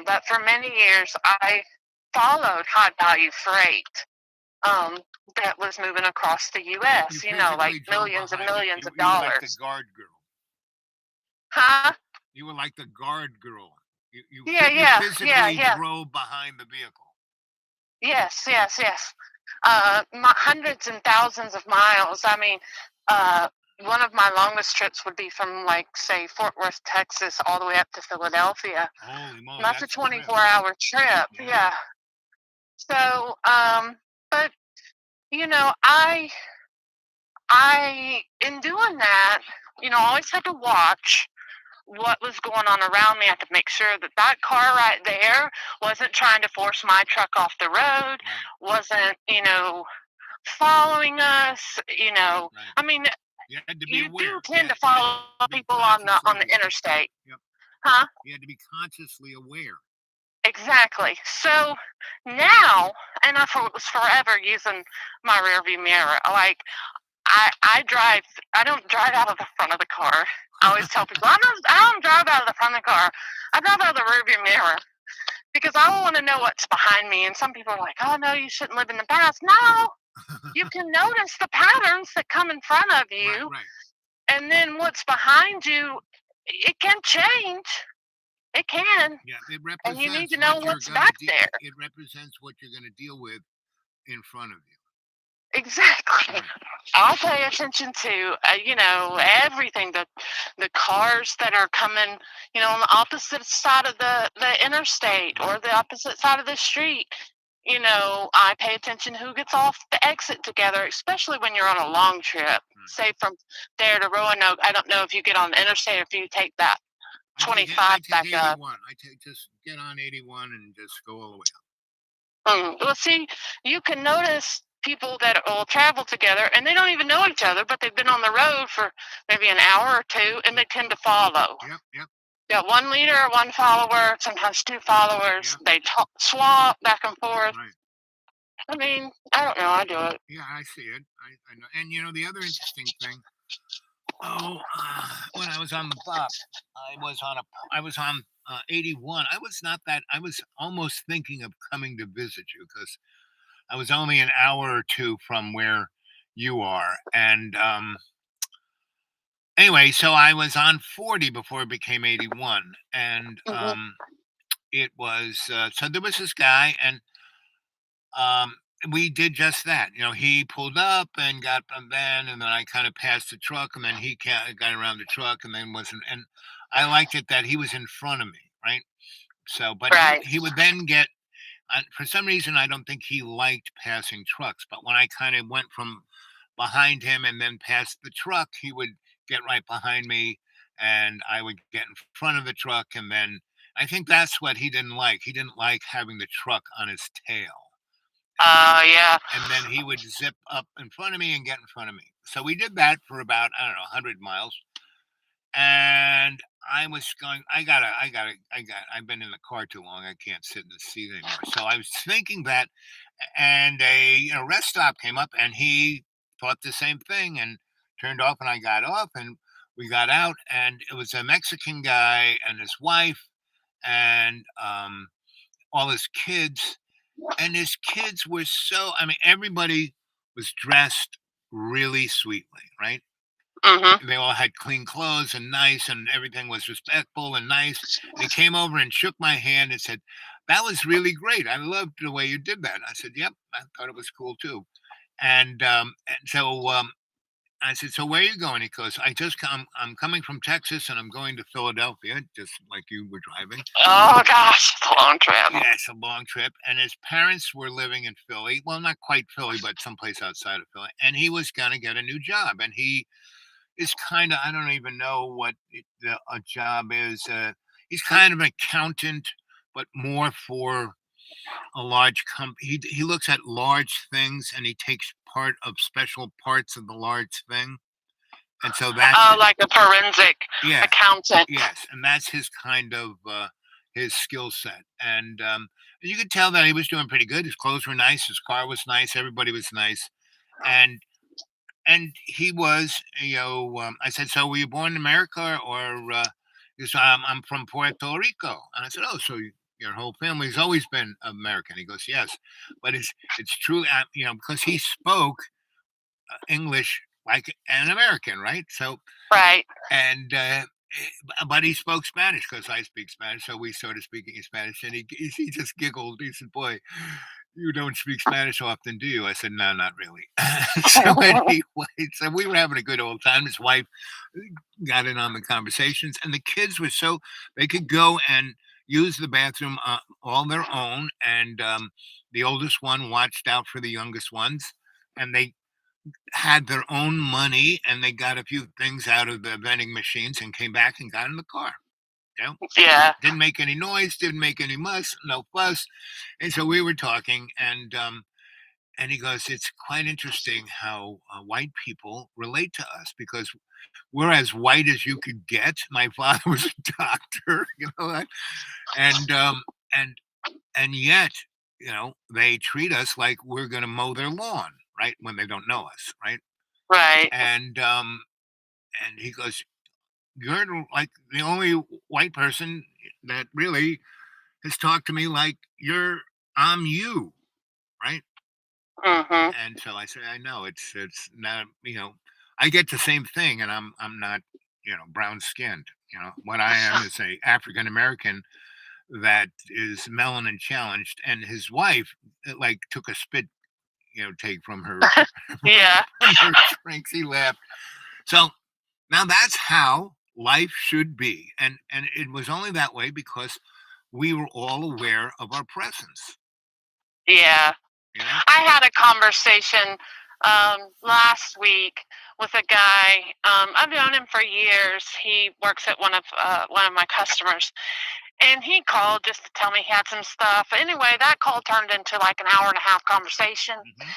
but for many years I followed high value freight that was moving across the You U.S. Like physically drove millions and behind it. millions of You were like the dollars. guard girl. Huh? You were like the guard girl. Yeah, You yeah, yeah, physically yeah. drove behind the vehicle. Yes, yes, yes. Hundreds and thousands of miles. I mean, one of my longest trips would be from, like, say, Fort Worth, Texas, all the way up to Philadelphia. Holy moly, And that's a that's a trip. 24-hour trip. Yeah. Yeah. So, but I in doing that, always had to watch what was going on around me. I had to make sure that car right there wasn't trying to force my truck off the road, Right, wasn't, following us. right. I mean, You had to be you aware. do You tend to had follow to be people on the consciously aware. interstate, Yep. huh? You had to be consciously aware. exactly. So now, and was forever using my rearview mirror. Like I don't drive out of the front of the car. I always tell people I don't drive out of the front of the car. I drive out of the rearview mirror because I want to know what's behind me. And some people are like, "Oh no, you shouldn't live in the past." No, you can notice the patterns that come in front of Right, you, right. and then what's behind you. It can change. It can, Yeah, it and you need represents to know what you're what's gonna back there. it represents what you're gonna deal with in front of you. Exactly. Right. I'll pay attention to, everything. The cars that are coming, on the opposite side of the interstate or Right. the opposite side of the street. I pay attention who gets off the exit together, especially when you're on a long trip. Right. Say from there to Roanoke. I don't know if you get on the interstate or if you take that I 25 take back up. 81. I take just get on 81 and just go all the way up. Well, see, you can notice people that will travel together and they don't even know each other, but they've been on the road for maybe an hour or two, and they tend to follow. Yep, yep, Got one leader, one follower, sometimes two followers. yep. They swap back and forth. Right. I mean, I don't know. I do it. Yeah, I see it. I know. And the other interesting thing. When I was on the bop, I was on 81. I was not that. I was almost thinking of coming to visit you because I was only an hour or two from where you are. And anyway, so I was on 40 before it became 81. And Hmm. it was, so there was this guy, and um, we did just that. He pulled up and got a van, and then I kind of passed the truck, and then he got around the truck, and then wasn't. And I liked it that he was in front of me, right? So, but Right. he would then get. For some reason, I don't think he liked passing trucks. But when I kind of went from behind him and then past the truck, he would get right behind me, and I would get in front of the truck, and then I think that's what he didn't like. He didn't like having the truck on his tail. Yeah. And then he would zip up in front of me and get in front of me. So we did that for about, I don't know, 100 miles. And I was going, I've been in the car too long. I can't sit in the seat anymore. So I was thinking that, and a rest stop came up, and he thought the same thing and turned off, and I got off, and we got out, and it was a Mexican guy and his wife and all his kids, and his kids were so, I mean, everybody was dressed really sweetly, right? Hmm. They all had clean clothes and nice, and everything was respectful and nice. And he came over and shook my hand and said, "That was really great. I loved the way you did that." I said, "Yep, I thought it was cool too." And so I said, "So where are you going?" He goes, I'm coming from Texas, and I'm going to Philadelphia, just like you were driving." Oh gosh, it's a long trip. Yeah, it's a long trip. And his parents were living in Philly. Well, not quite Philly, but someplace outside of Philly. And he was going to get a new job. And he is kind of, I don't even know what a job is. He's kind of an accountant, but more for a large company. He looks at large things, and he takes part of special parts of the large thing. And so that's, Oh, like a forensic yeah, accountant. yes, and that's his kind of his skill set. And you could tell that he was doing pretty good. His clothes were nice, his car was nice, everybody was nice, and he was, I said, "So were you born in America, or?" He goes, I'm from Puerto Rico, and I said, "Oh, so your whole family's always been American?" He goes, "Yes, but it's true, because he spoke English like an American, right?" So, Right. and but he spoke Spanish because I speak Spanish, so we started speaking in Spanish, and he just giggled. He said, "Boy, you don't speak Spanish often, do you?" I said, "No, not really." So anyway, so we were having a good old time. His wife got in on the conversations, and the kids were so they could go and use the bathroom all their own, and the oldest one watched out for the youngest ones, and they had their own money, and they got a few things out of the vending machines and came back and got in the car. You know, Yeah. didn't make any noise, didn't make any no fuss. And so we were talking, and he goes, "It's quite interesting how white people relate to us because we're as white as you could get." My father was a doctor, and and yet, they treat us like we're going to mow their lawn, right? When they don't know us, right? Right. And he goes, "You're like the only white person that really has talked to me like I'm you, right?" Mhm. And so I say, "I know it's not, I get the same thing, and I'm not, brown skinned. What I am is a African American that is melanin challenged, and his wife like took a spit, take from her Yeah. from her drinks. He laughed. So now that's how life should be, and it was only that way because we were all aware of our presence. Yeah. You know. I had a conversation last week with a guy. I've known him for years. He works at one of my customers, and he called just to tell me he had some stuff. Anyway, that call turned into like an hour and a half conversation. Hmm.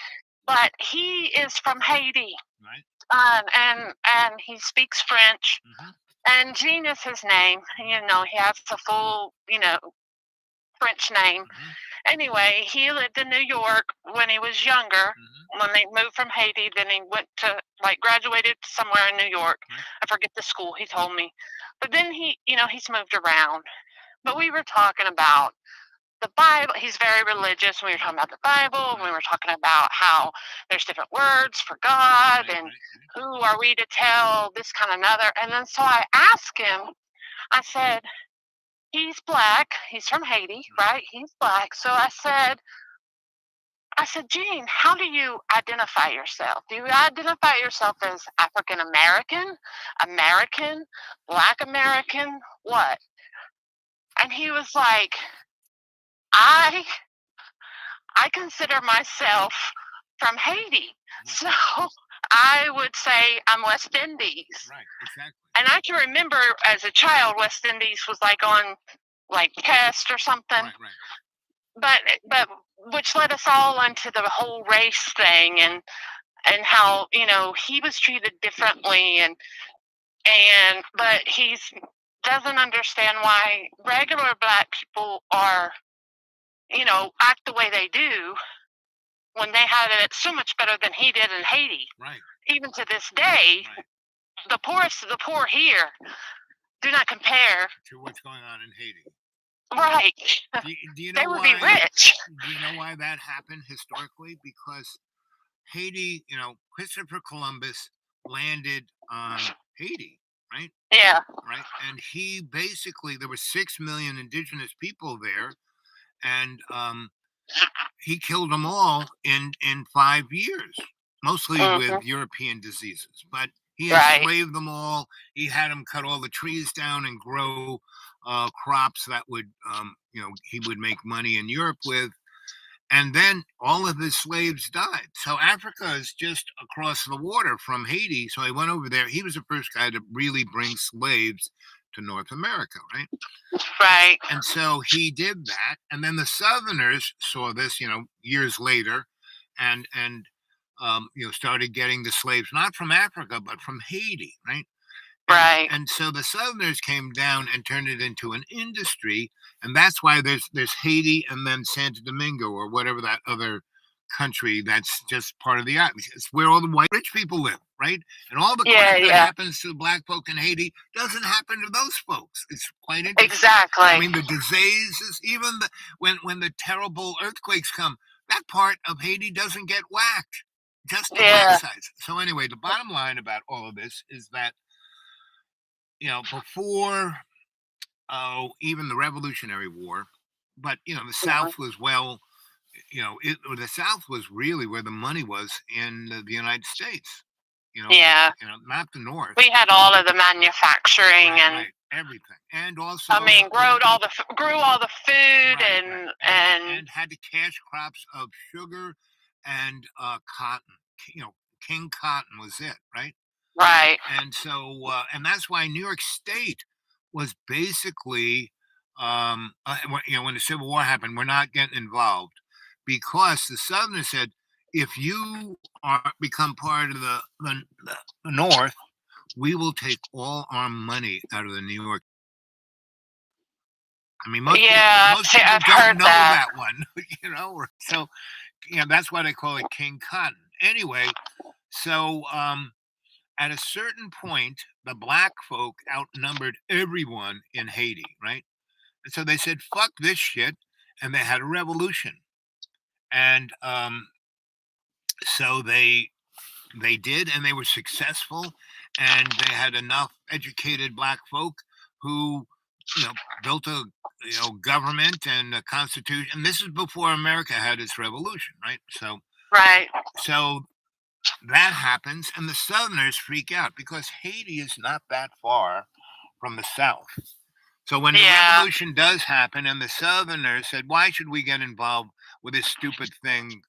But he is from Haiti, Right. and he speaks French. Hmm. And Jean is his name. He has a full French name. Hmm. Anyway, he lived in New York when he was younger. Hmm. When they moved from Haiti, then he went to graduated somewhere in New York. Right. I forget the school. He told me, but then he's moved around. But we were talking about the Bible. He's very religious. We were talking about the Bible, and we were talking about how there's different words for God, Right. and Right. who are we to tell this kind of another. And then so I asked him. I said, he's black. He's from Haiti, right? He's black. So I said, Gene, how do you identify yourself? Do you identify yourself as African American, American, Black American, what? And he was like, I I consider myself from Haiti. So I would say I'm West Indies. Right. Exactly. And I can remember as a child, West Indies was like on like test or something. Right. Right. But which led us all into the whole race thing, and how he was treated differently, and but he's doesn't understand why regular black people are act the way they do when they had it so much better than he did in Haiti. Right. Even to this day, Right. the poorest of the poor here do not compare. To what's going on in Haiti. Right. Do you They know would be why? rich. Do you know why that happened historically? Because Haiti, Christopher Columbus landed on Haiti, right? Yeah. Right. And he basically, there were 6 million indigenous people there, and he killed them all in 5 years, mostly with Hmm. European diseases. But he Right. enslaved them all. He had them cut all the trees down and grow crops that would, he would make money in Europe with. And then all of his slaves died. So Africa is just across the water from Haiti. So he went over there. He was the first guy to really bring slaves to North America, right? Right. And so he did that. And then the Southerners saw this, years later, and started getting the slaves not from Africa but from Haiti, right? And Right. and so the Southerners came down and turned it into an industry, and that's why there's Haiti and then Santo Domingo or whatever that other country that's just part of the island. It's where all the white rich people live, right? And all the Yeah. crap that Yeah. happens to the black folk in Haiti doesn't happen to those folks. It's quite interesting. Exactly. I mean, the diseases, even when the terrible earthquakes come, that part of Haiti doesn't get whacked. Just the Yeah. black sides. So anyway, the bottom line about all of this is that before even the Revolutionary War, but the South was the South was really where the money was in the United States. Yeah. Not the North. We had all of the manufacturing Right, and right, everything, and also I mean grew all the food right, and right. And had the cash crops of sugar and cotton. King cotton was it, right? right. And so and that's why New York State was basically when the Civil War happened, we're not getting involved because the Southerners said if you become part of the North, we will take all our money out of the New York I mean, most Yeah, most see, people I've don't heard know that. that one, So that's why they call it King Cotton. Anyway, so at a certain point, the black folk outnumbered everyone in Haiti, right? And so they said, "Fuck this shit," and they had a revolution. And so they did, and they were successful, and they had enough educated black folk who, built a government and a constitution. And this is before America had its revolution, right? Right. So that happens, and the Southerners freak out because Haiti is not that far from the South. So when the Yeah. revolution does happen, and the Southerners said, "Why should we get involved with this stupid thing?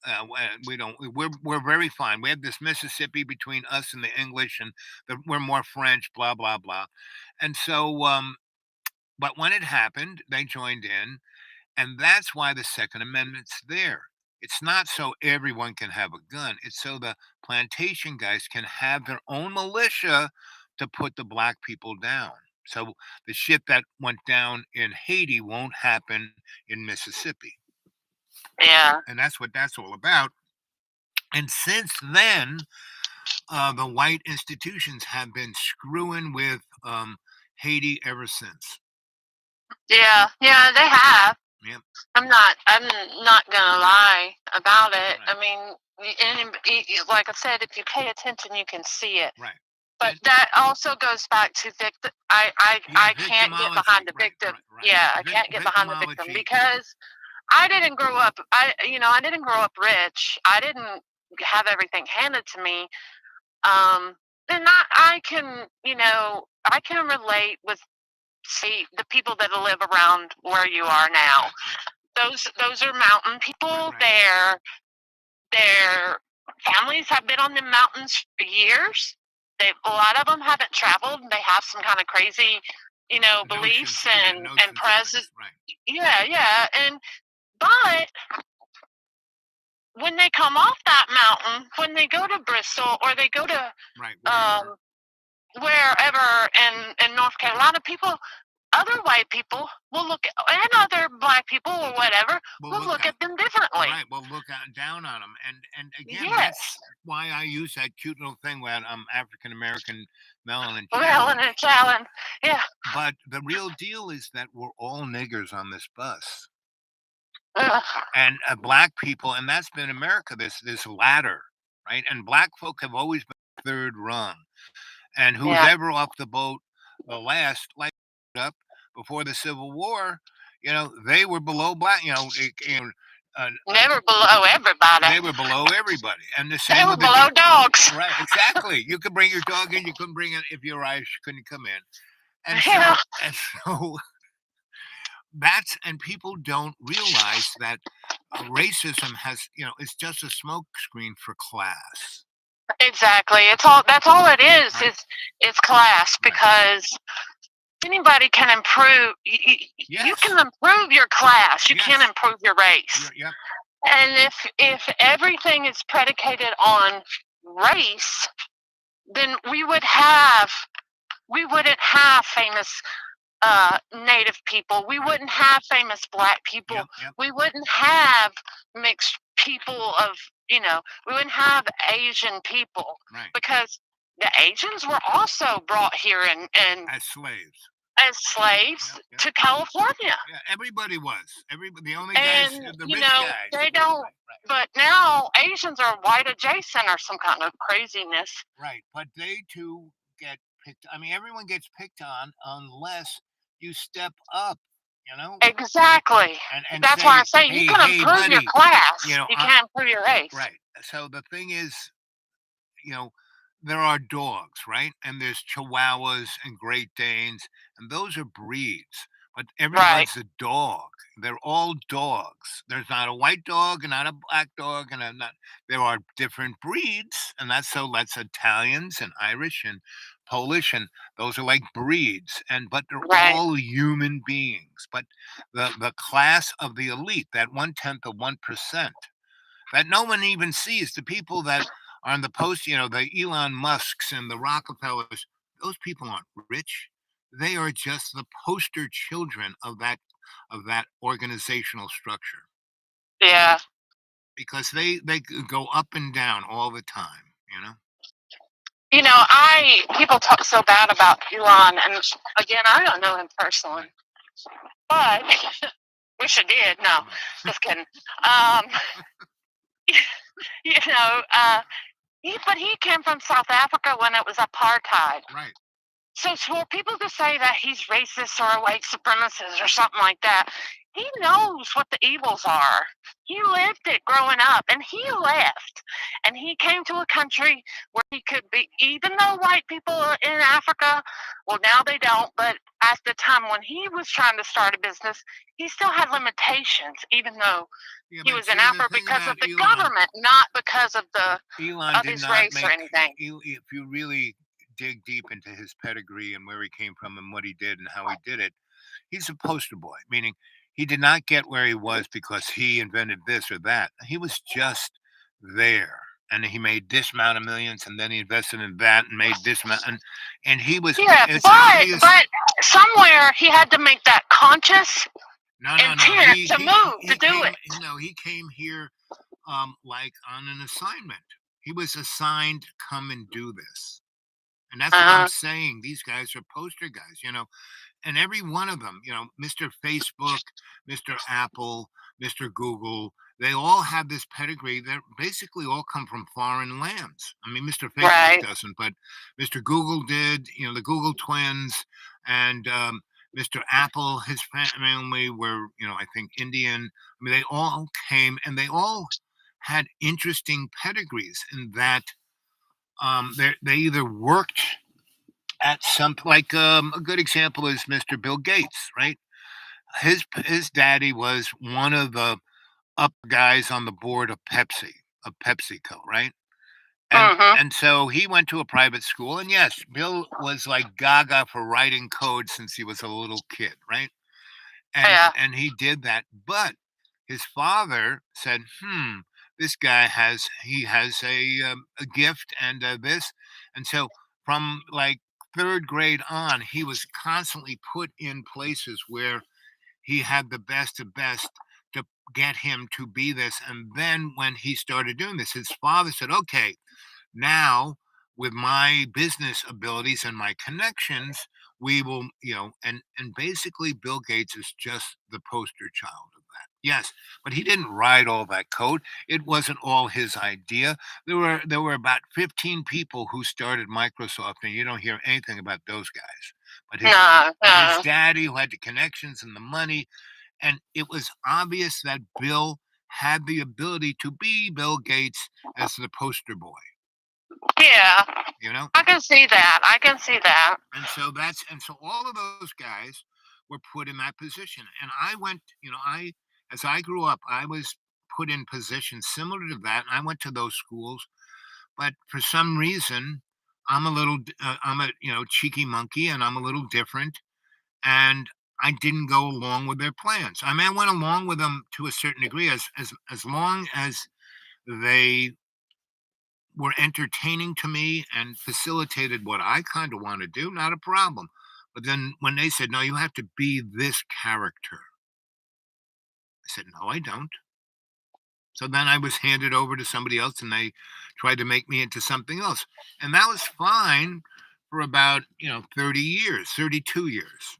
We don't. We're very fine. We have this Mississippi between us and the English, and we're more French. Blah blah blah." And so, but when it happened, they joined in, and that's why the Second Amendment's there. It's not so everyone can have a gun. It's so the plantation guys can have their own militia to put the black people down. So the shit that went down in Haiti won't happen in Mississippi. Yeah. And that's what that's all about. And since then, the white institutions have been screwing with Haiti ever since. Yeah. Yeah, they have. Yep. I'm not gonna lie about it. Right. I mean, like I said, if you pay attention, you can see it. Right. But that also goes back to victim. I can't get behind the Victimology. victim. Right. Yeah, I can't get behind the victim Victimology. because I didn't grow up. I didn't grow up rich. I didn't have everything handed to me. And I can, I can relate with, see, the people that live around where you are now. Those are mountain people. Right. Their families have been on the mountains for years. A lot of them haven't traveled. They have some kind of crazy, beliefs and present. Right. Yeah. But when they come off that mountain, when they go to Bristol or they go to Right. wherever in North Carolina, other white people will look at, and other black people or whatever will look at them differently. Right. Well, look down on them, and again, Yes. that's why I use that cute little thing where I'm African American, Melanin and Challen. Yeah. But the real deal is that we're all niggers on this bus. Ugh. And black people, and that's been America, this ladder, right? And black folk have always been third rung, and who's ever off the boat the last, like up before the Civil War, they were below black, never below everybody. They were below everybody, and the same. They were below dogs. Right, exactly. You could bring your dog in, you couldn't bring it if you're Irish. You couldn't come in, and so and people don't realize that racism it's just a smokescreen for class. Exactly. That's all it is. Right. It's class, because anybody can improve. You can improve your class. You can't improve your race. Yep. And if everything is predicated on race, then we wouldn't have famous Native people. We wouldn't have famous black people. Yep. We wouldn't have mixed people of, we wouldn't have Asian people. Right. Because the Asians were also brought here and as slaves. To California. Yeah, everybody was. The only guys, the rich guys. They don't. Right. But now Asians are white adjacent or some kind of craziness. Right, but they too get picked. I mean, everyone gets picked on unless you step up. Exactly. And that's why I say you can improve your class. You can't improve your race. Right. So the thing is, there are dogs, right? And there's Chihuahuas and Great Danes, and those are breeds. But everyone's a dog. They're all dogs. There's not a white dog and not a black dog, and there are different breeds, and that's Italians and Irish and Polish, and those are like breeds. But they're all human beings. But the class of the elite, that 1/10 of 1%, that no one even sees, the people that on the post, the Elon Musks and the Rockefellers, those people aren't rich. They are just the poster children of that of that organizational structure Yeah. because they go up and down all the time, you know? I people talk so bad about Elon, and again, I don't know him personally, Right. but wish I did. No, Right. just kidding. Um, you know, uh, but he came from South Africa when it was apartheid. Right. So for people to say that he's racist or a white supremacist or something like that, he knows what the evils are. He lived it growing up, and he left. And he came to a country where he could be, even though white people in Africa, well, now they don't, but at the time when he was trying to start a business, he still had limitations, even though Yeah, he but was in see, the Africa thing because about of the Elon, government, not because of Elon did his not race or make, anything. if you really dig deep into his pedigree and where he came from and what he did and how he did it, he's a poster boy, meaning he did not get where he was because he invented this or that. He was just there. And he made this amount of millions, and then he invested in that and made this amount, and he was. Yeah, It's but obvious. but somewhere he had to make that conscious No. intent to move to He do came. it. He came here, like on an assignment. He was assigned, come and do this, and that's what I'm Uh-huh. saying. These guys are poster guys, and every one of them, Mr. Facebook, Mr. Apple, Mr. Google, they all have this pedigree that basically all come from foreign lands. I mean, Mr. Facebook Right. doesn't, but Mr. Google did, the Google twins, and Mr. Apple, his family were, I think Indian. I mean, they all came and they all had interesting pedigrees in that they either worked at some like a good example is Mr. Bill Gates, right? His daddy was one of the up guys on the board of PepsiCo, right? And Mhm. and so he went to a private school, and yes, Bill was like gaga for writing code since he was a little kid, right? Yeah. And he did that, but his father said, this guy has a gift and this, and so from like third grade on, he was constantly put in places where he had the best of best to get him to be this. And then when he started doing this, his father said, okay, now with my business abilities and my connections, we will, and basically Bill Gates is just the poster child of that. Yes, but he didn't write all that code. It wasn't all his idea. There were about 15 people who started Microsoft, and you don't hear anything about those guys. But his No, but his no. daddy, who had the connections and the money, and it was obvious that Bill had the ability to be Bill Gates as the poster boy, Yeah. you know? I can see that. I can see that. And so all of those guys were put in that position. And I went, as I grew up, I was put in positions similar to that. And I went to those schools, but for some reason, I'm a, cheeky monkey and I'm a little different. And I didn't go along with their plans. I mean, I went along with them to a certain degree as long as they were entertaining to me and facilitated what I kind of want to do, not a problem. But then when they said, no, you have to be this character, I said, no, I don't. So then I was handed over to somebody else and they tried to make me into something else. And that was fine for about, 30 years, 32 years.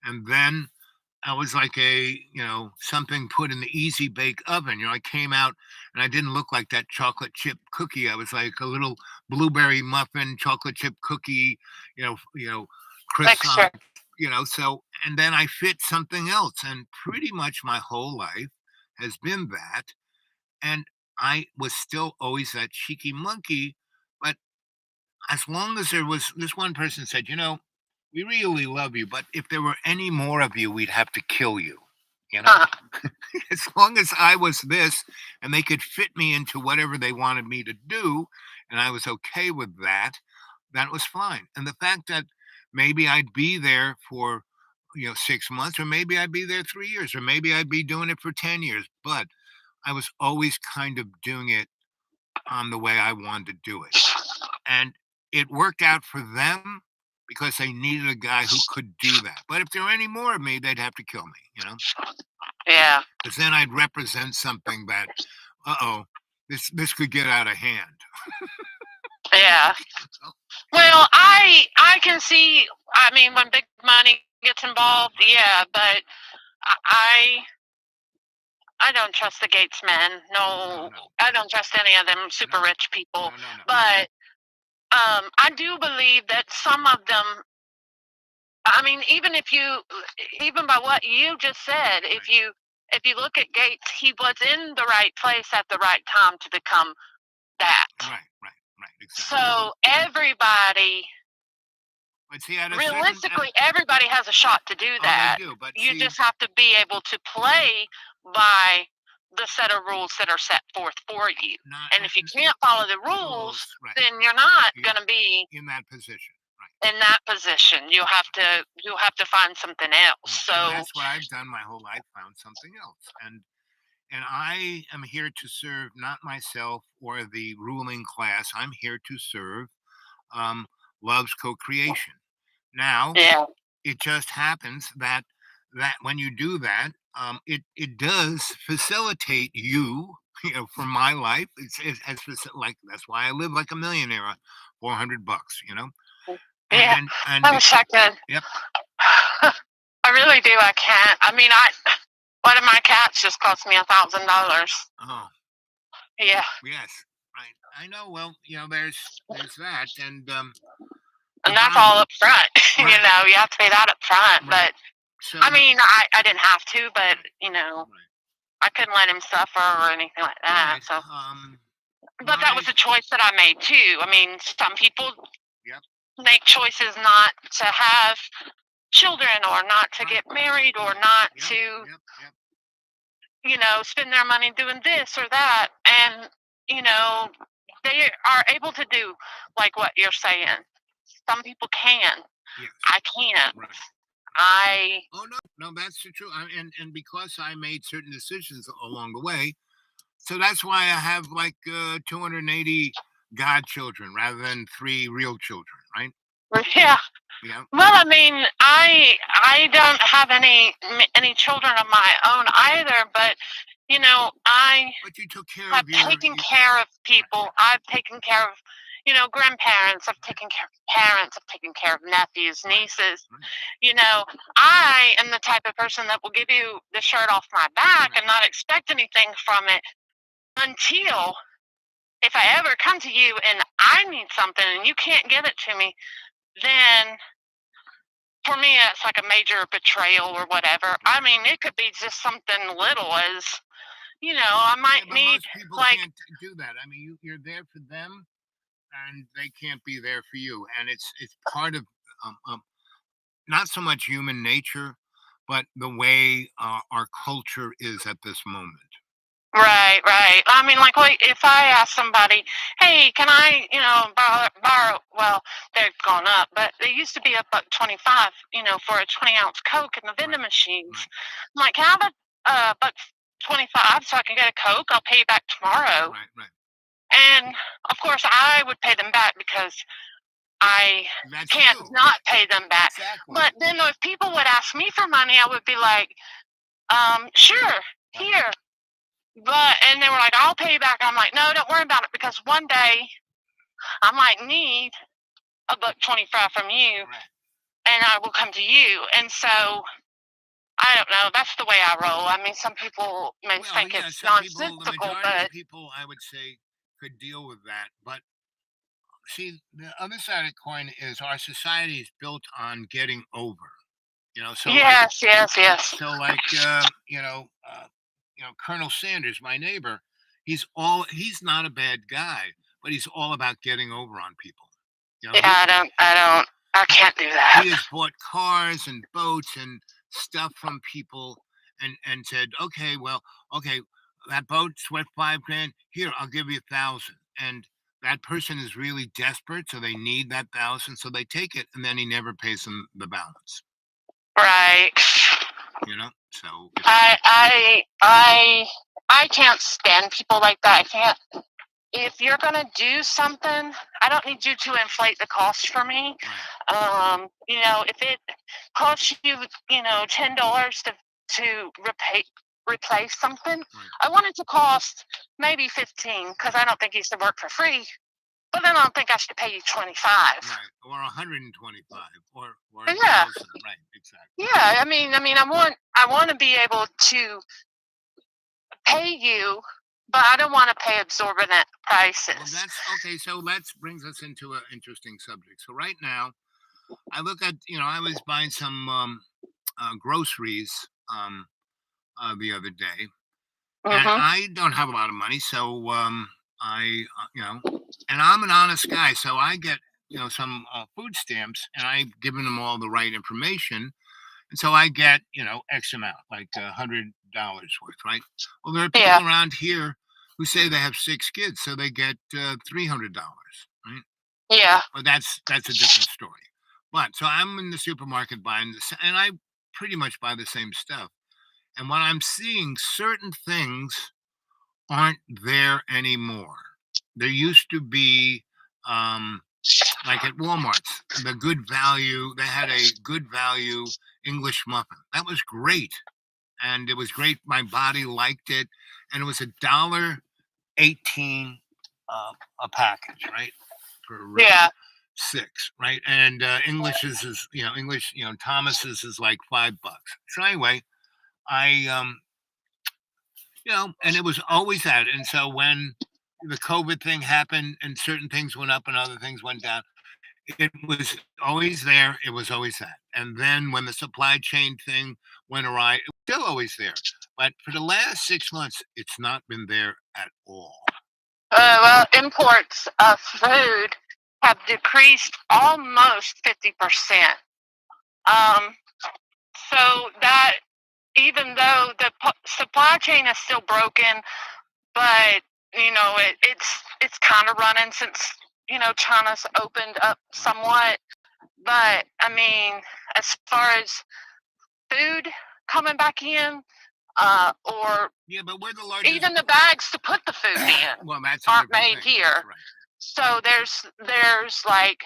And then I was like something put in the easy bake oven. I came out and I didn't look like that chocolate chip cookie. I was like a little blueberry muffin, chocolate chip cookie, Mixture. croissant, so, and then I fit something else. And pretty much my whole life has been that. And I was still always that cheeky monkey. But as long as there was this one person said, we really love you, but if there were any more of you, we'd have to kill you. You know, Uh, as long as I was this and they could fit me into whatever they wanted me to do, and I was okay with that, that was fine. And the fact that maybe I'd be there for, 6 months, or maybe I'd be there 3 years, or maybe I'd be doing it for 10 years, but I was always kind of doing it on the way I wanted to do it. And it worked out for them because they needed a guy who could do that. But if there were any more of me, they'd have to kill me, Yeah. because then I'd represent something that, this could get out of hand. Yeah. Well, I can see. I mean, when big money gets involved, yeah, but I I don't trust the Gates men. No, I don't trust any of them super No. rich people. No. But I do believe that some of them. I mean, even by what you just said, if you look at Gates, he was in the right place at the right time to become that. Right, exactly. So everybody, But see, at a realistically, everybody has a shot to do that. they do, but You see, just have to be able to play by the set of rules that are set forth for you. not And if you can't follow the rules, then you're not going to be in that position. Right. in that position. You'll have to find something else. Right. And So that's what I've done my whole life, found something else. And I am here to serve not myself or the ruling class. I'm here to serve um, love's co-creation. Now, yeah, it just happens that when you do that, it does facilitate you. For my life, like that's why I live like a millionaire on $400. yeah. And I wish I could. Yep. I really do. I can't. I mean, one of my cats just cost me $1,000. Oh, Yeah, yes, right. I know. Well, there's that, and and that's all up front. Right. You have to pay that up front. Right. But So I mean, I didn't have to, but right. I couldn't let him suffer or anything like that. Right. So, but that was a choice that I made too. I mean, some people Yep. make choices not to have children or not to Right. get married or not Yep. to Yep. spend their money doing this or that, and they are able to do like what you're saying. Some people can. Yes. I can't. Right. Oh no, that's the truth. And because I made certain decisions along the way, so that's why I have like 280 godchildren rather than 3 real children, right? Yeah. Yeah. Well, I mean, I don't have any children of my own either, but But you took care I've of your. taken care of people. I've taken care of grandparents. I've taken care of parents. I've taken care of nephews, nieces. I am the type of person that will give you the shirt off my back and not expect anything from it until if I ever come to you and I need something and you can't give it to me, then for me it's like a major betrayal or whatever. I mean, it could be just something little as I might but need most people like can't do that. I mean, you're there for them, and they can't be there for you, and it's part of not so much human nature, but the way our culture is at this moment. right. I mean, like, wait, if I ask somebody, hey, can I, borrow? Well, they've gone up, but they used to be $1.25, for a 20-ounce Coke in the vending machines. Right. I'm like, can I have a $1.25 so I can get a Coke? I'll pay you back tomorrow. Right. And of course, I would pay them back because I can't not pay them back. Exactly. But then if people would ask me for money, I would be like, sure, here. And they were like, I'll pay you back. I'm like, no, don't worry about it because one day I might need $1.25 from you, and I will come to you. And so I don't know. That's the way I roll. I mean, some people may think it's nonsensical, the majority but of people, I would say, could deal with that. But see, the other side of the coin is our society is built on getting over. So yes. So like Colonel Sanders, my neighbor, he's not a bad guy, but he's all about getting over on people. I can't do that. He has bought cars and boats and stuff from people and said, okay, that boat's worth $5,000. Here, I'll give you 1,000. And that person is really desperate, so they need that 1,000, so they take it, and then he never pays them the balance. Right. So I can't stand people like that. I can't. if you're going to do something, I don't need you to inflate the cost for me. Right. If it costs you, $10 to replace something, Right. I want it to cost maybe 15 because I don't think you should work for free. But then I don't think I should pay you 25. Right. Or 125 or Yeah, 1,000. Right. Exactly. yeah. I want to be able to pay you, but I don't want to pay exorbitant Well, prices. that's okay. So that brings us into an interesting subject. So right now, I look at, I was buying some groceries um, the other day, and Mhm. I don't have a lot of money, so and I'm an honest guy, so I get some food stamps, and I've given them all the right information, and so I get X amount, like $100 worth, right? Well, there are Yeah. people around here who say they have 6 kids, so they get $300, right? Yeah. Well, that's a different story. But so I'm in the supermarket buying this, and I pretty much buy the same stuff. And what I'm seeing, certain things aren't there anymore. There used to be, um, like at Walmart's, the good value. They had a good value English muffin. That was great, and it was great. My body liked it, and it was $1.18 a package, right? For Yeah. 6, right? And English's is English, Thomas's is like $5. So anyway, I and it was always that. And so when the COVID thing happened and certain things went up and other things went down, it was always there. It was always that. And then when the supply chain thing went awry, it was still always there. But for the last 6 months, it's not been there at all. Well, imports of food have decreased almost 50%. Um, so that even though the supply chain is still broken, but it's kind of running since China's opened up Right. somewhat. But I mean, as far as food coming back in, or Yeah, but we're the largest. even the bags to put the food in Well, that's a aren't different made thing. here. That's right. So there's like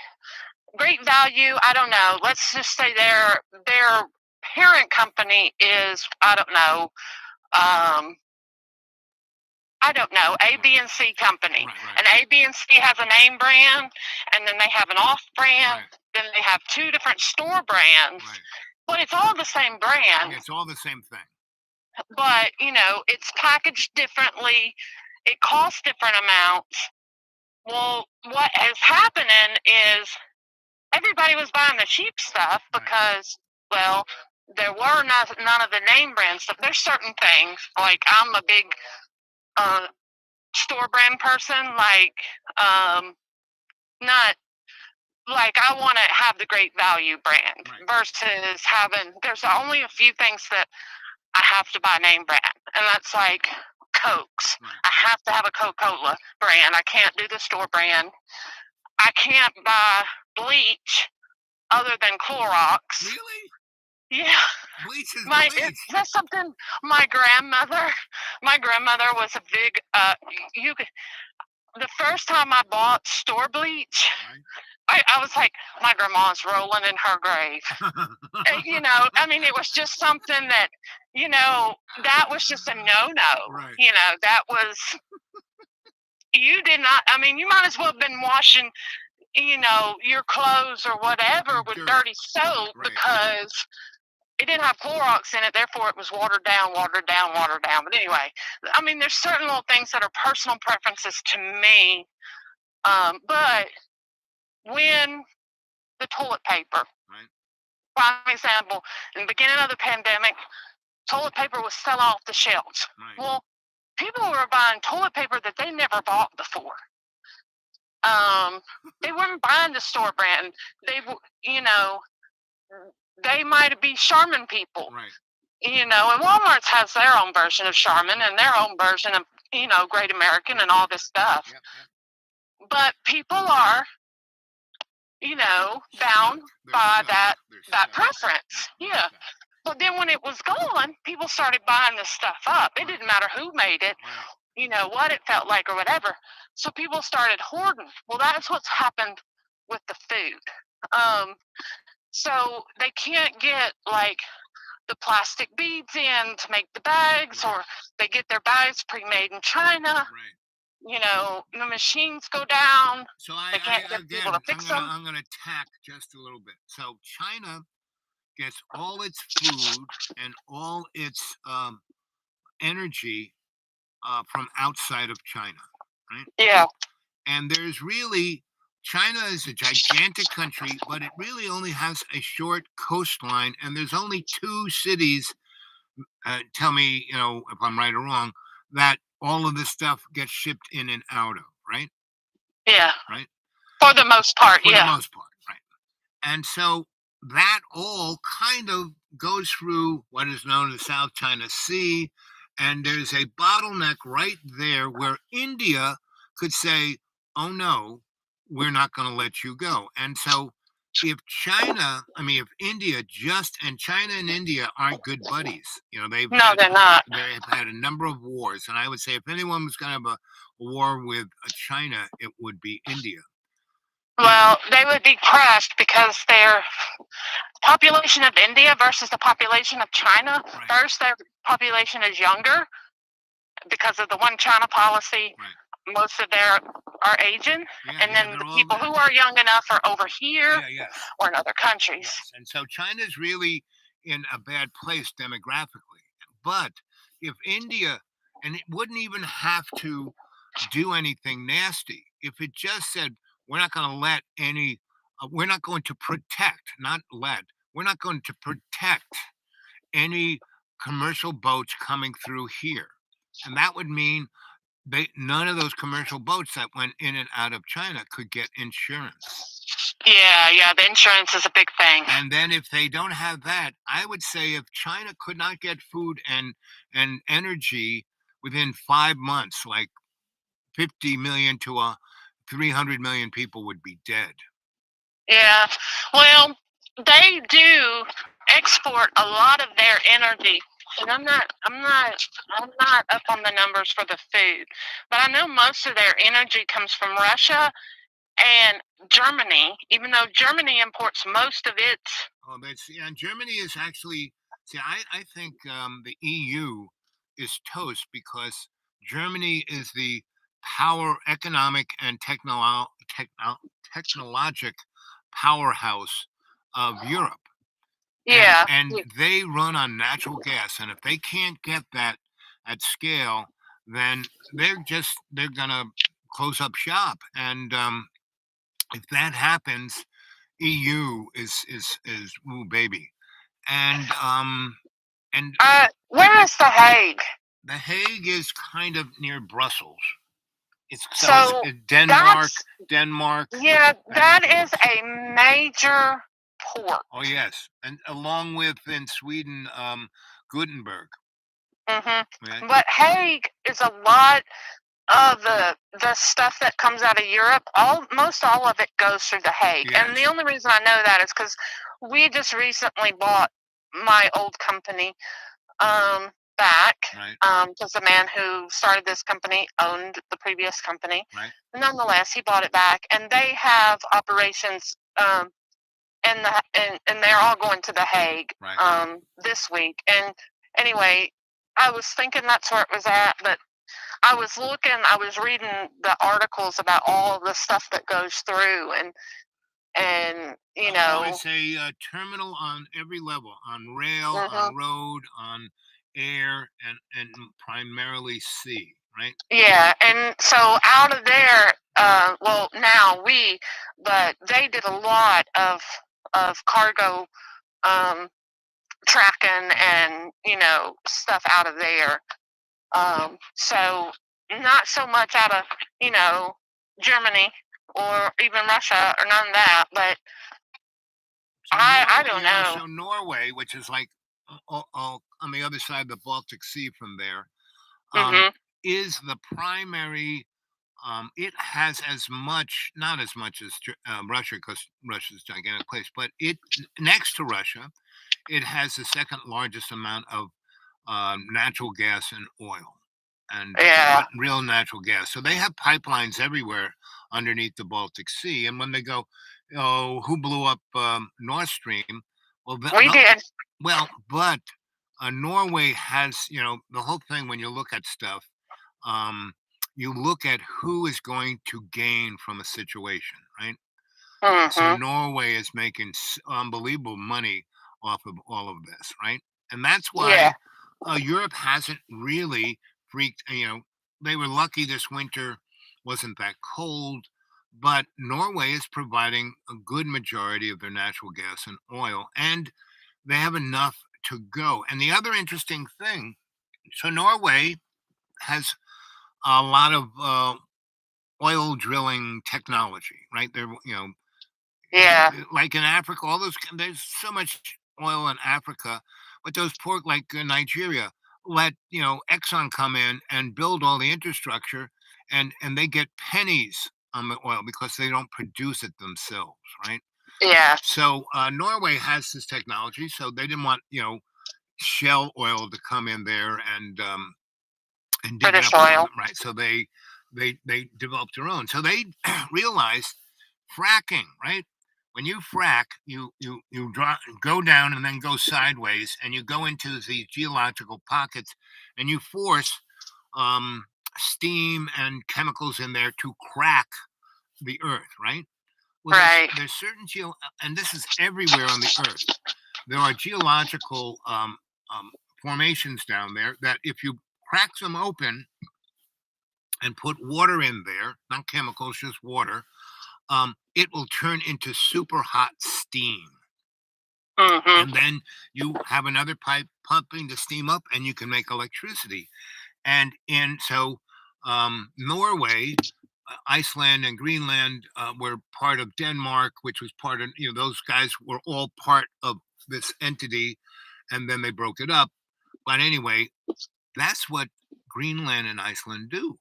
great value. I don't know. Let's just say their parent company is, I don't know, A, B, and C company. Right. And A, B, and C has a name brand, and then they have an off brand, Right. then they have 2 different store brands, Right. but it's all the same brand. It's all the same thing. But it's packaged differently, it costs different amounts. Well, what is happening is everybody was buying the cheap stuff because, well, there were none of the name brand stuff. There's certain things, like I'm a big store brand person, like not like I want to have the great value brand versus there's only a few things that I have to buy name brand, and that's like Cokes. I have to have a Coca-Cola brand. I can't do the store brand. I can't buy bleach other than Clorox. Really? Yeah. Bleach is bleach. That's something my grandmother was a big the first time I bought store bleach, I was like, my grandma's rolling in her grave. It was just something that, that was just a no-no. Right. That was, you did not, you might as well have been washing, your clothes or whatever with dirty soap because it didn't have Clorox in it, therefore it was watered down. But anyway, there's certain little things that are personal preferences to me. But when the toilet paper, prime example, in the beginning of the pandemic, toilet paper was selling off the shelves. Well, people were buying toilet paper that they never bought before. They weren't buying the store brand. They might be Charmin people. And Walmart's has their own version of Charmin and their own version of, Great American and all this stuff. But people are, bound by that preference. Yeah. But then when it was gone, people started buying this stuff up. It didn't matter who made it what it felt like or whatever. So people started hoarding. Well, that's what's happened with the food. Um, so they can't get like the plastic beads in to make the bags, Right. or they get their bags pre-made in China. Right. The machines go down. So They can't get people to fix them. I'm gonna tack just a little bit. So China gets all its food and all its energy from outside of China, right? Yeah. And there's really China is a gigantic country, but it really only has a short coastline, and there's only two cities. Tell me, if I'm right or wrong, that all of this stuff gets shipped in and out of, right? Yeah. Right. For the most part, For the yeah. most part, right. And so that all kind of goes through what is known as South China Sea, and there's a bottleneck right there where India could say, "Oh no, we're not going to let you go." And so if India just and China and India aren't good buddies. No, they're not. They've had a number of wars, and I would say if anyone was going to have a war with China, it would be India. Well, they would be crushed because their population of India versus the population of China. Right. First, their population is younger because of the one China policy. Right. Most of their are Asian, and then the people who are young enough are over here or in other countries. Yes. And so China's really in a bad place demographically. But if India, and it wouldn't even have to do anything nasty, if it just said, we're not going to let any, we're not going to protect, not let, we're not going to protect any commercial boats coming through here. And that would mean none of those commercial boats that went in and out of China could get insurance. Yeah, the insurance is a big thing. And then if they don't have that, I would say if China could not get food and energy within 5 months, like 50 million to 300 million people would be dead. Yeah. Well, they do export a lot of their energy. And I'm not up on the numbers for the food, but I know most of their energy comes from Russia and Germany, even though Germany imports most of its. Oh, and Germany is actually, I think the EU is toast because Germany is the economic and technologic powerhouse of Europe. Yeah. And they run on natural gas. And if they can't get that at scale, then they're gonna close up shop. And if that happens, EU is ooh baby. And where is The Hague? The Hague is kind of near Brussels. It's Denmark. Yeah, that is Brussels. a major port. Oh yes, and along with in Sweden, Gutenberg. Right? But Hague is a lot of the stuff that comes out of Europe. Most all of it goes through The Hague, and the only reason I know that is because we just recently bought my old company back. Because the man who started this company owned the previous company. Right. Nonetheless, he bought it back, and they have operations. And they're all going to The Hague this week. And anyway, I was thinking that's where it was at, but I was reading the articles about all the stuff that goes through, and it's a terminal on every level, on rail, on road, on air, and primarily sea, right? Yeah, and so out of there, but they did a lot of cargo tracking and stuff out of there. So not so much out of Germany or even Russia or none of that, but I don't know. So Norway, which is like on the other side of the Baltic Sea from there, is the primary. It has not as much as Russia, because Russia's a gigantic place, but next to Russia, it has the second largest amount of natural gas and oil. and Yeah. real natural gas. So they have pipelines everywhere underneath the Baltic Sea. And when they go, oh, who blew up Nord Stream? Well, We did. but Norway has, the whole thing. When you look at stuff, um, you look at who is going to gain from a situation, right? So Mhm. Norway is making unbelievable money off of all of this, right? And that's Yeah. why Europe hasn't really freaked. They were lucky this winter wasn't that cold, but Norway is providing a good majority of their natural gas and oil, and they have enough to go. And the other interesting thing, so Norway has a lot of oil drilling technology, right? Yeah. Like in Africa, there's so much oil in Africa, but those port like Nigeria let Exxon come in and build all the infrastructure, and they get pennies on the oil because they don't produce it themselves, right? Yeah. So Norway has this technology, so they didn't want Shell oil to come in there and dig it British up from oil. them, right? So they developed their own. So they realized fracking, right? When you frack, go down and then go sideways, and you go into these geological pockets, and you force um, steam and chemicals in there to crack the earth, right? Well, Right. there's certain and this is everywhere on the earth. There are geological um, formations down there that if you crack them open and put water in there, not chemicals, just water, it will turn into super hot steam. Mhm. And then you have another pipe pumping the steam up, and you can make electricity. And in so Norway, Iceland, and Greenland were part of Denmark, which was part of those guys were all part of this entity, and then they broke it up. But anyway, that's what Greenland and Iceland do.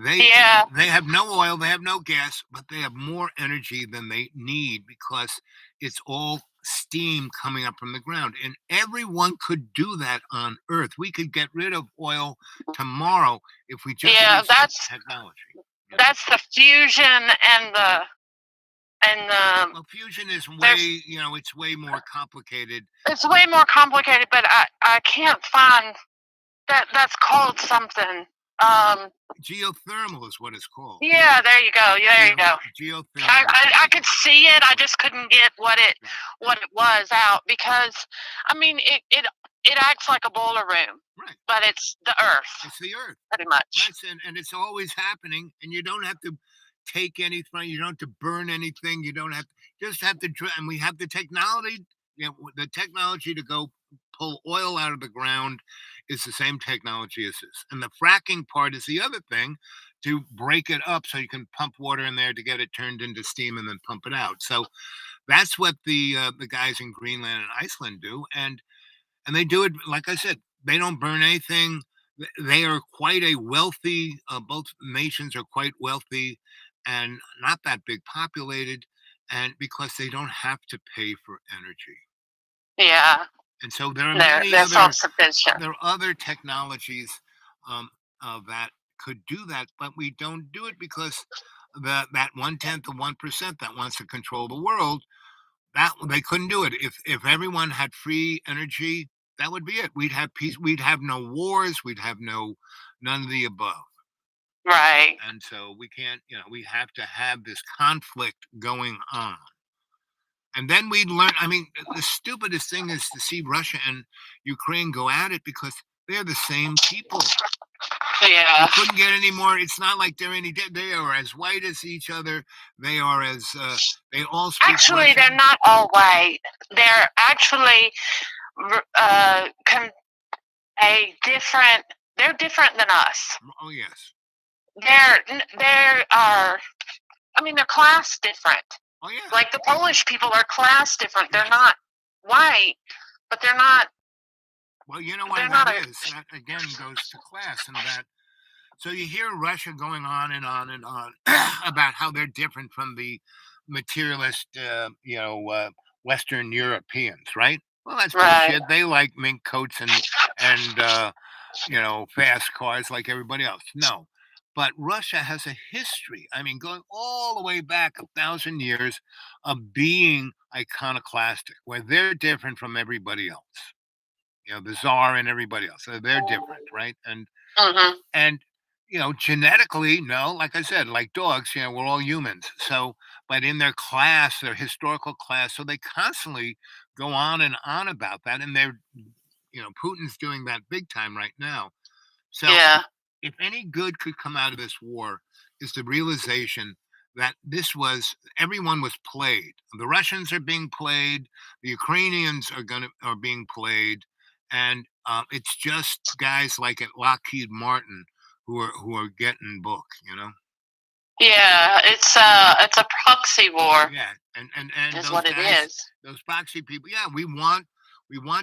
They Yeah. they have no oil, they have no gas, but they have more energy than they need because it's all steam coming up from the ground. And everyone could do that on Earth. We could get rid of oil tomorrow if we just Yeah. used That's technology. You know? that's the fusion and the Well, fusion is there's it's way more complicated. it's way more complicated, but I can't find that's called something. Um. Geothermal is what it's called. Yeah. There you go. There you go. Geothermal. I could see it. I just couldn't get what it was out because I mean it acts like a boiler room, Right. but it's the earth It's the Earth. pretty much. Right, and it's always happening, and you don't have to take anything. You don't have to burn anything. You don't have just have to. And we have the technology. The technology to go pull oil out of the ground is the same technology as this, and the fracking part is the other thing to break it up so you can pump water in there to get it turned into steam and then pump it out. So that's what the guys in Greenland and Iceland do, and they do it like I said. They don't burn anything. They are quite a wealthy. Both nations are quite wealthy, and not that big populated, and because they don't have to pay for energy. Yeah, And so there are many they're other self-sufficient. technologies um, that could do that, but we don't do it because that 1/10 of 1% that wants to control the world, that they couldn't do it. If everyone had free energy, that would be it. We'd have peace. We'd have no wars. We'd have none of the above. Right. And so we can't. We have to have this conflict going on. And then we learn. I mean, the stupidest thing is to see Russia and Ukraine go at it because they're the same people. Yeah. You couldn't get any more. It's not like they're any. They are as white as each other. They are as. They all speak Actually, Russian. they're not all white. They're actually a different. They're different than us. Oh yes. They are. I mean, they're class different. Oh yeah. Like the Polish people are class different. They're Yes. not white, but they're not. Well, you know why They're that not is. That again goes to class, and that. So you hear Russia going on and on and on about how they're different from the materialist, Western Europeans, right? Well, that's Right. bullshit. They like mink coats and fast cars like everybody else. No. But Russia has a history. I mean, going all the way back 1,000 years of being iconoclastic, where they're different from everybody else. The czar and everybody else. So they're different, right? Mhm. And genetically, no, like I said, like dogs, we're all humans. So, but in their class, their historical class, so they constantly go on and on about that. And Putin's doing that big time right now. So Yeah. if any good could come out of this war, is the realization that everyone was played. The Russians are being played, the Ukrainians are being played, and it's just guys like at Lockheed Martin who are getting booked. Yeah, it's a proxy war Yeah, and is those what it guys, is. those proxy people. Yeah, we want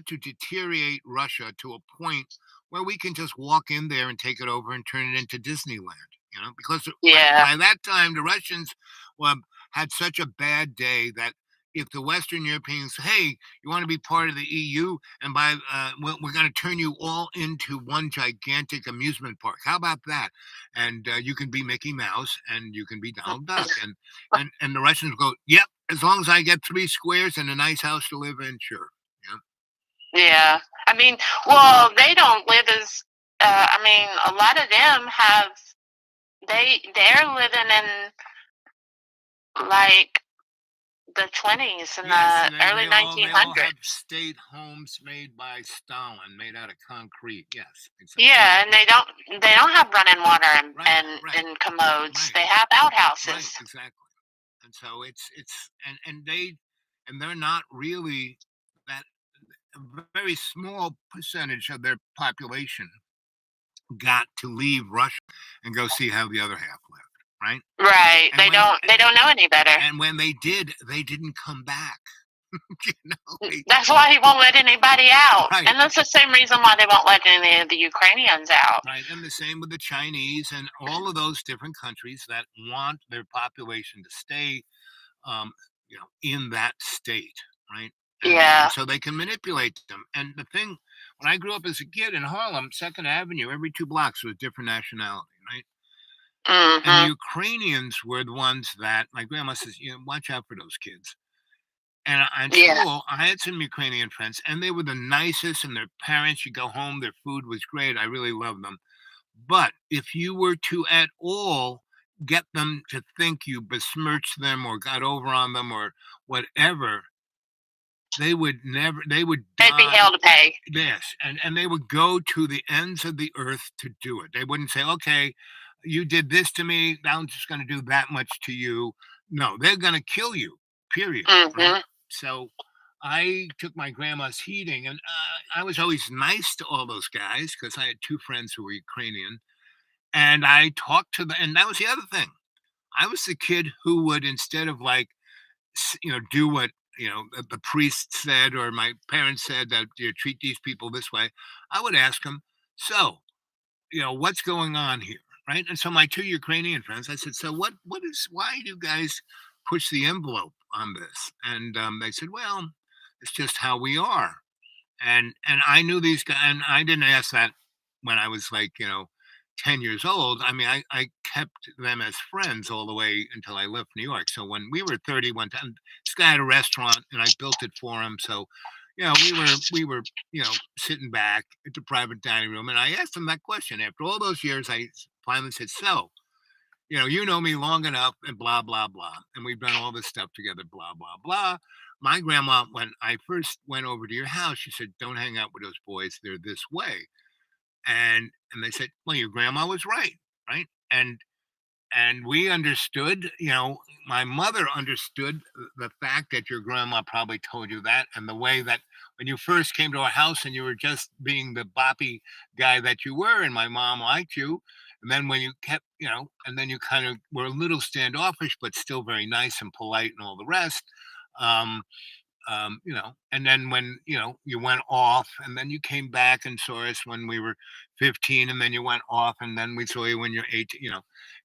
to deteriorate Russia to a point where we can just walk in there and take it over and turn it into Disneyland. Because Yeah. by that time the Russians well, had such a bad day that if the Western Europeans, hey, you want to be part of the EU, and we're going to turn you all into one gigantic amusement park. How about that? And you can be Mickey Mouse and you can be Donald Duck, and the Russians go, yep, as long as I get 3 squares and a nice house to live in, sure. Yeah. Yeah. I mean, well, they don't live as I mean, a lot of them have they're living in like the 20s and Yes, the and early they all 1900s. have state homes made by Stalin, made out of concrete. Yes, exactly. Yeah, and they don't have running water and Right, and, right, and commodes. right, They have right, outhouses. exactly. And so they're not really that a very small percentage of their population got to leave Russia and go see how the other half lived, right? Right. And They when don't know any better. and when they did, they didn't come back. That's why he won't let anybody out. Right, And that's the same reason why they won't let any of the Ukrainians out. right, and the same with the Chinese and all of those different countries that want their population to stay, um, in that state, right? And Yeah. so they can manipulate them. And the thing, when I grew up as a kid in Harlem, Second Avenue, every 2 blocks was a different nationality, right? And the Mhm. Ukrainians were the ones that my grandma says, watch out for those kids. And in Yeah. school, I had some Ukrainian friends, and they were the nicest. And their parents, you go home, their food was great. I really loved them. But if you were to at all get them to think you besmirched them or got over on them or whatever, they would They'd be die. hell to pay. Yes, and they would go to the ends of the earth to do it. They wouldn't say, "Okay, you did this to me, now I'm just gonna do that much to you." No, they're gonna kill you, period, right? Mhm. So, I took my grandma's heating, and, I was always nice to all those guys because I had 2 friends who were Ukrainian, and I talked to them, and that was the other thing. I was the kid who would, instead of, like, do what the priest said or my parents said, that you treat these people this way. I would ask them, so what's going on here, right? And so my 2 Ukrainian friends, I said, so why do you guys push the envelope on this? And they said, well, it's just how we are. And I knew these guys, and I didn't ask that when I was like 10 years old. I mean, I kept them as friends all the way until I left New York. So when we were 30 one time, this guy had a restaurant and I built it for him. So we were sitting back at the private dining room, and I asked him that question. After all those years, I finally said, so you know me long enough, and blah, blah, blah. And we've done all this stuff together, blah, blah, blah. My grandma, when I first went over to your house, she said, don't hang out with those boys. They're this way. And they said, well, your grandma was right. Right. And we understood, my mother understood the fact that your grandma probably told you that, and the way that when you first came to our house and you were just being the boppy guy that you were, and my mom liked you. And then when you kept, and then you kind of were a little standoffish, but still very nice and polite and all the rest. Um, and then when you went off, and then you came back and saw us when we were 15, and then you went off, and then we saw you when you're 18.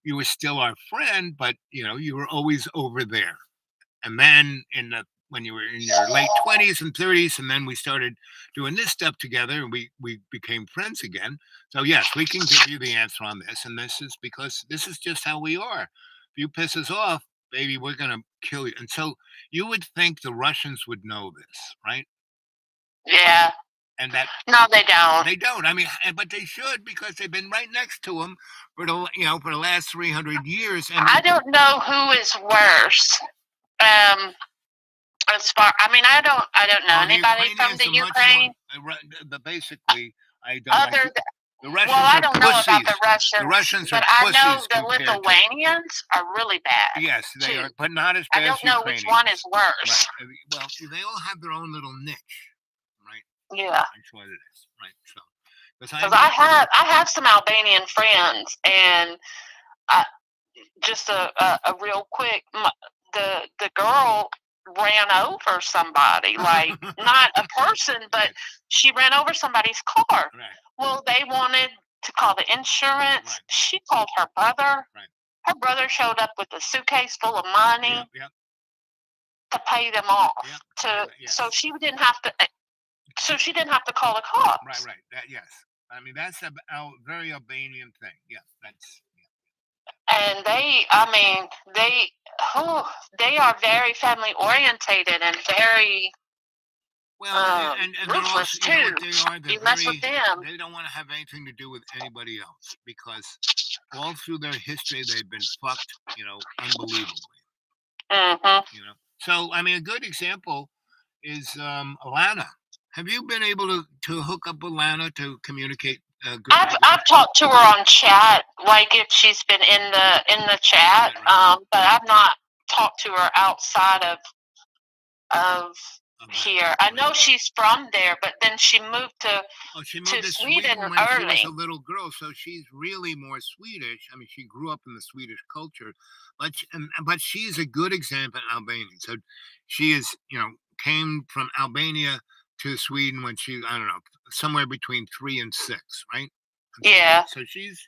You were still our friend, but you were always over there. And then in the when you were in your late 20s and 30s, and then we started doing this stuff together, and we became friends again. So yes, we can give you the answer on this, and this is because this is just how we are. If you piss us off, baby, we're gonna kill you. And so you would think the Russians would know this, right? Yeah. And that No, they don't. they don't. I mean, but they should, because they've been right next to them for for the last 300 years. And I don't know who is worse. As far, I mean, I don't know the anybody from Ukrainians the are much more. Ukraine. Basically, I don't. Other The Russians Well, I are don't know about pussies. the Russians, The Russians are but I know pussies the compared to. Lithuanians are really bad. Yes, they too. are, but not as I bad as don't know which one is Ukrainians. worse. Right. Well, they all have their own little niche, right? Yeah, That's what it is, right? So, because I have some Albanian friends, and I, just a real quick, the girl ran over somebody, like not a person, but Right. she ran over somebody's car. Right. Well, they wanted to call the insurance. Right. She called her brother. Right. Her brother showed up with a suitcase full of money Yep. to pay them off. Yep. Yes. So she didn't have to. So she didn't have to call the cops. Right. Yes. I mean, that's a very Albanian thing. Yeah. That's. And they are very family orientated and very Well, and they're ruthless also, you know too. what they are? They're You mess with them. They don't want to have anything to do with anybody else, because all through their history they've been fucked, unbelievably. Mm-hmm. So I mean, a good example is Alana. Have you been able to hook up with Alana to communicate? I've talked to her on chat, like if she's been in the chat, Right. but I've not talked to her outside of here. I know she's from there, but then she moved to Sweden when early. she was a little girl, so she's really more Swedish. I mean, she grew up in the Swedish culture, but she's a good example in Albanian. So she is, came from Albania to Sweden when she, I don't know, somewhere between 3 and 6, right? Yeah. So she's,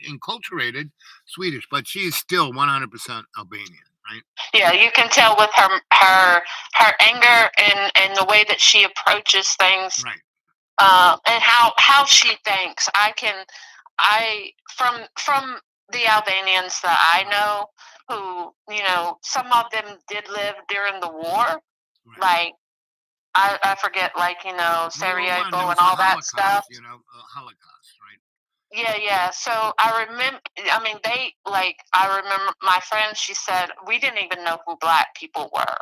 enculturated Swedish, but she is still 100% Albanian. Right? Yeah, you can tell with her anger and the way that she approaches things, right? And how she thinks. From the Albanians that I know, who some of them did live during the war, right. Like I forget, like Sarajevo and all that stuff. Holocaust, right? Yeah. So I remember. I mean, I remember my friend. She said we didn't even know who black people were.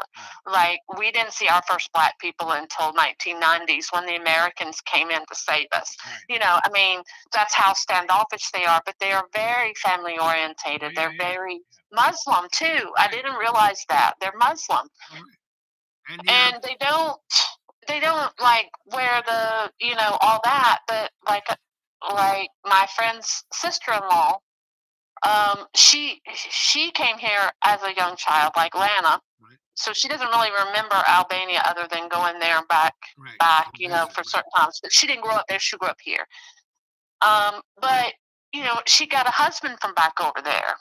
Like we didn't see our first black people until 1990s when the Americans came in to save us. Right. I mean, that's how standoffish they are. But they are very family orientated. They're very Muslim too. Right. I didn't realize that they're Muslim. Right. And they don't like wear the all that, but like my friend's sister-in-law, she came here as a young child, like Lana. Right. So she doesn't really remember Albania other than going there and back, for certain times. But she didn't grow up there; she grew up here. But she got a husband from back over there,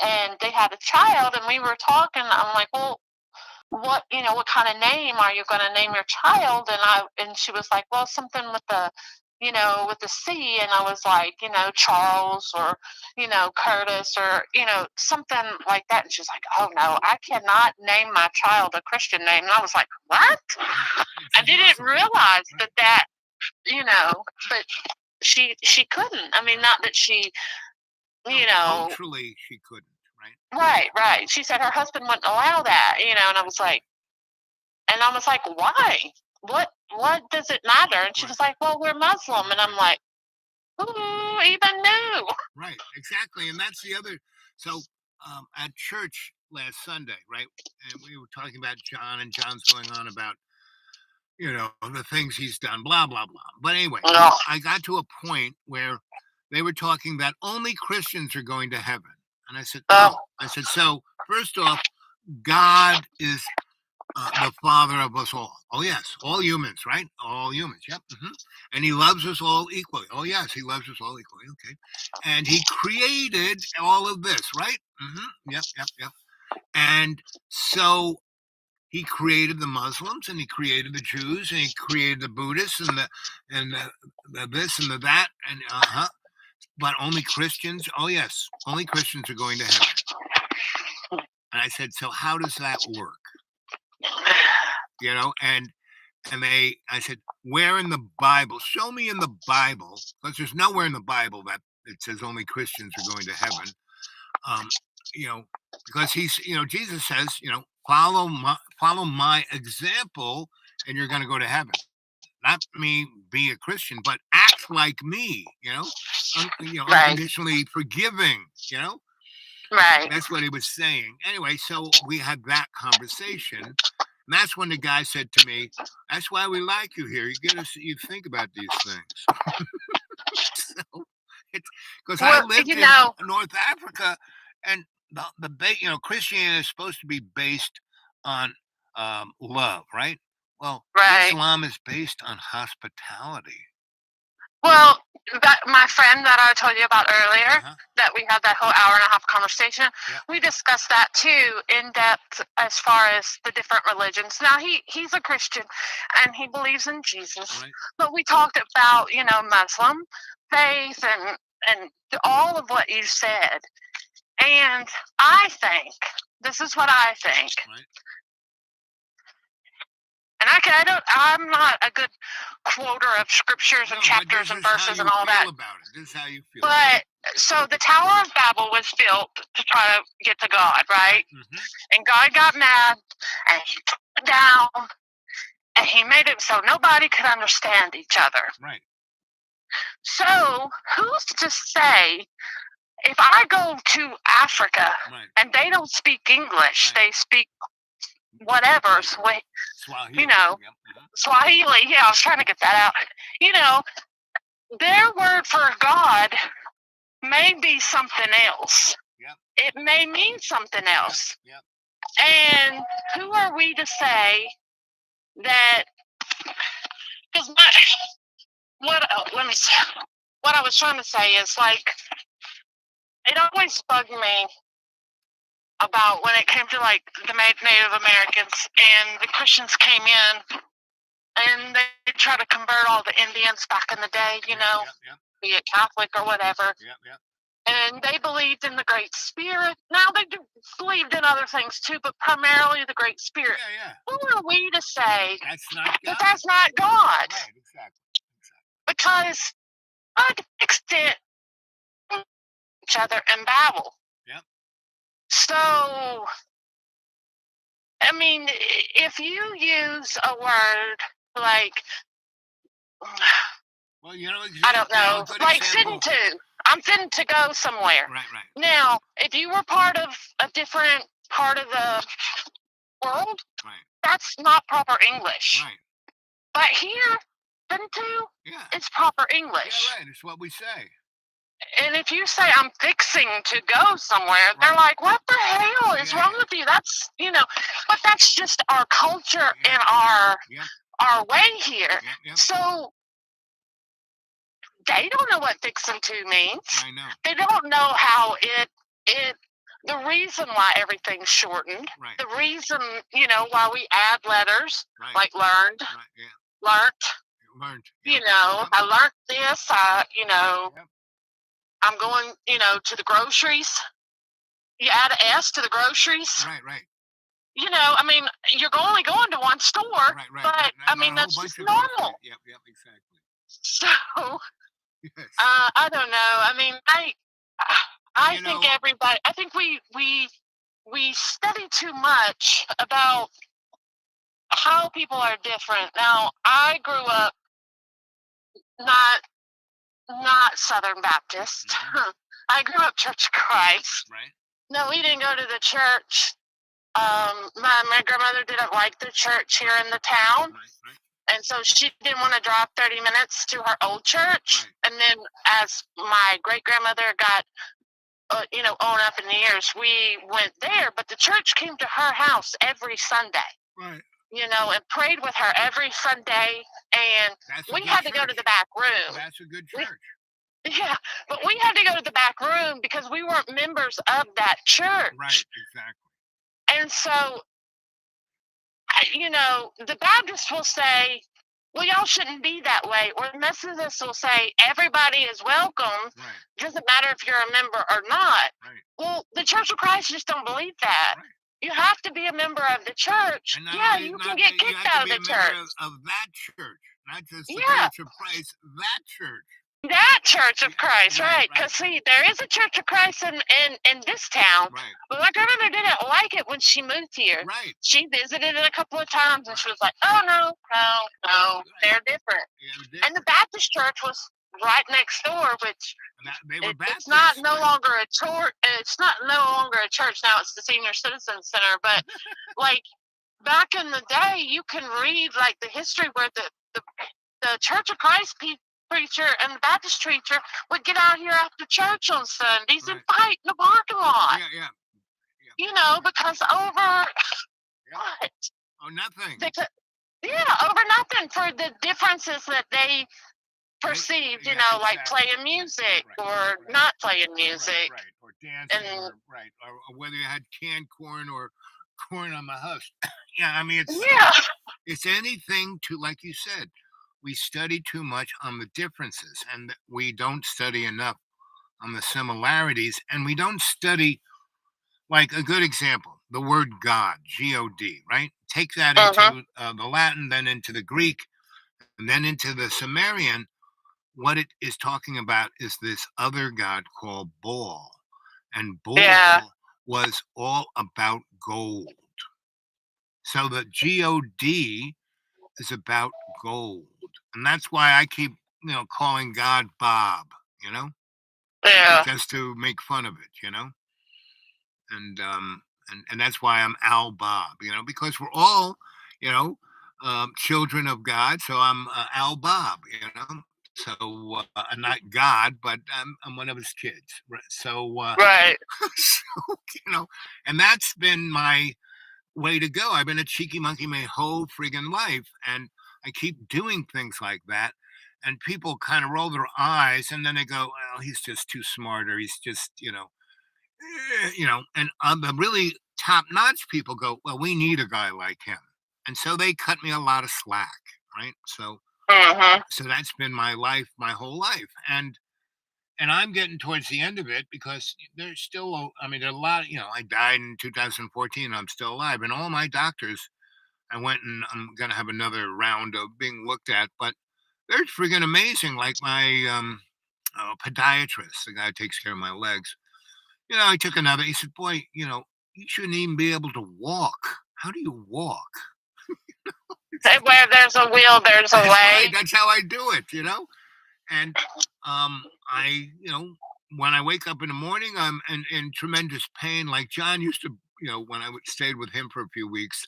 and they had a child. And we were talking. I'm like, well, what kind of name are you going to name your child? And she was like, well, something with the with the C. And I was like, Charles or Curtis or something like that. And she's like, oh no, I cannot name my child a Christian name. And I was like, what? I didn't realize that but she couldn't. I mean, not that she culturally she couldn't. Right. She said her husband wouldn't allow that, and I was like, why? What does it matter? And she was like, well, we're Muslim. And I'm like, who even knew? Right, exactly. And that's the other. So at church last Sunday, right? And we were talking about John, and John's going on about, the things he's done, blah, blah, blah. But anyway, I got to a point where they were talking that only Christians are going to heaven. And I said, so first off, God is the Father of us all. Oh, yes. All humans, right? All humans. Yep. Mm-hmm. And he loves us all equally. Oh, yes. He loves us all equally. Okay. And he created all of this, right? Mm-hmm. Yep. And so he created the Muslims, and he created the Jews, and he created the Buddhists, and the this and the that, and but only Christians. Oh yes, only Christians are going to heaven. And I said, so how does that work? And I said, where in the Bible? Show me in the Bible, because there's nowhere in the Bible that it says only Christians are going to heaven. Because Jesus says, follow my example, and you're going to go to heaven. Not me be a Christian, but act like me. Unconditionally forgiving. Right. That's what he was saying. Anyway, so we had that conversation. And that's when the guy said to me, that's why we like you here. You think about these things. Because I lived in North Africa, and Christianity is supposed to be based on love, right? Well, Islam is based on hospitality. Well, my friend that I told you about earlier, that we had that whole hour and a half conversation, we discussed that too in depth as far as the different religions. Now, he's a Christian, and he believes in Jesus, but we talked about, Muslim faith and all of what you said. And I think, this is what I think. And I'm not a good quoter of scriptures and chapters and verses and all that. This is how you feel. But so the Tower of Babel was built to try to get to God, right? And God got mad, and he took it down, and he made it so nobody could understand each other. Right. So who's to say, if I go to Africa and they don't speak English, they speak whatever, Swahili. Swahili. Yeah, I was trying to get that out. Their word for God may be something else. It may mean something else. And who are we to say that? Because what I was trying to say is, like, it always bugged me about when it came to, like, the Native Americans and the Christians came in and they tried to convert all the Indians back in the day, be it Catholic or whatever. And they believed in the Great Spirit. Now they believed in other things too, but primarily the Great Spirit. Who are we to say that's not God? Right, exactly. Because God extend each other in Babel. So, I mean, if you use a word like, well, I don't know, like fitting to. I'm fitting to go somewhere. Right. Now, if you were part of a different part of the world, that's not proper English. Right. But here, fitting to, it's proper English. Yeah, right. It's what we say. And if you say, I'm fixing to go somewhere, they're like, what the hell is wrong with you? That's, but that's just our culture and our way here. So they don't know what fixing to means. I know. They don't know how the reason why everything's shortened, the reason, why we add letters, like learned, learnt, I learned this, I'm going, to the groceries. You add an S to the groceries. Right. I mean, you're only going to one store, but I mean, that's just normal. Yep, exactly. So, yes. I don't know. I mean, I think everybody. I think we study too much about how people are different. Now, I grew up not Southern Baptist. I grew up Church of Christ. Right. No, we didn't go to the church. My grandmother didn't like the church here in the town. Right. And so she didn't want to drive 30 minutes to her old church. And then as my great-grandmother got, on up in the years, we went there. But the church came to her house every Sunday. Right. And prayed with her every Sunday. And we had to go to the back room. That's a good church. Yeah, but we had to go to the back room because we weren't members of that church. Right, exactly. And so the Baptists will say, well, y'all shouldn't be that way. Or the Methodists will say, everybody is welcome. Right. Doesn't matter if you're a member or not. Right. Well, the Church of Christ just don't believe that. Right. You have to be a member of the church. And not Yeah, only you not can get that, you kicked have out to of be a the member church. of that church, not just the Yeah. Church of Christ, that church. That Church of Christ, Right, right? Because see, there is a Church of Christ in this town. Right. But my grandmother didn't like it when she moved here. Right. She visited it a couple of times, and Right. she was like, "Oh no, Right. they're different." Yeah, And the Baptist church was right next door, which they were it's Baptists. not no longer a church. It's not no longer a church now. It's the Senior Citizen Center. But like back in the day, you can read like the history where the Church of Christ preacher and the Baptist preacher would get out here after church on Sundays and fight in the parking lot. Yeah. Because over what? Oh, nothing. Over nothing for the differences that they perceived, like playing music or not playing music. Right. Or dancing, or whether you had canned corn or corn on the husk. Yeah, I mean, it's anything to, like you said, we study too much on the differences, and we don't study enough on the similarities, and we don't study, like a good example, the word God, G-O-D, right? Take that into the Latin, then into the Greek, and then into the Sumerian. What it is talking about is this other god called Baal. And Baal was all about gold. So the G-O-D is about gold. And that's why I keep, calling God Bob, Yeah. just to make fun of it, and that's why I'm Al Bob, because we're all, children of God. So I'm Al Bob, So I'm not God, but I'm one of his kids. Right? So Right. so, and that's been my way to go. I've been a cheeky monkey my whole friggin' life, and I keep doing things like that. And people kind of roll their eyes, and then they go, "Well, he's just too smart," or "He's just, And the really top-notch people go, "Well, we need a guy like him," and so they cut me a lot of slack, right? So that's been my life, my whole life, and I'm getting towards the end of it because there's still, there are a lot. I died in 2014. I'm still alive, and all my doctors, I went and I'm gonna have another round of being looked at, but they're friggin' amazing. Like my podiatrist, the guy who takes care of my legs. I took another. He said, "Boy, you shouldn't even be able to walk. How do you walk?" Where there's a will, there's a way. Right, that's how I do it, And I, when I wake up in the morning, I'm in tremendous pain. Like John used to, when I stayed with him for a few weeks,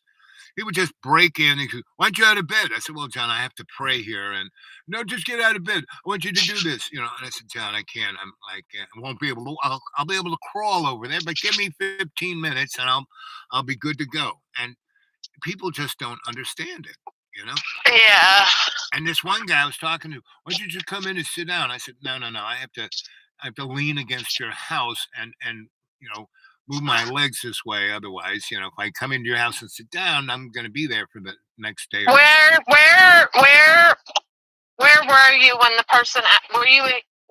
he would just break in and go, "Why aren't you out of bed?" I said, "Well, John, I have to pray here." And "No, just get out of bed. I want you to do this." And I said, "John, I can't. I'm like, I won't be able to. I'll be able to crawl over there, but give me 15 minutes and I'll be good to go." And people just don't understand it, Yeah. And this one guy I was talking to, "Why don't you just come in and sit down?" I said, No. I have to lean against your house and move my legs this way. Otherwise, if I come into your house and sit down, I'm going to be there for the next day. Where were you when the person were you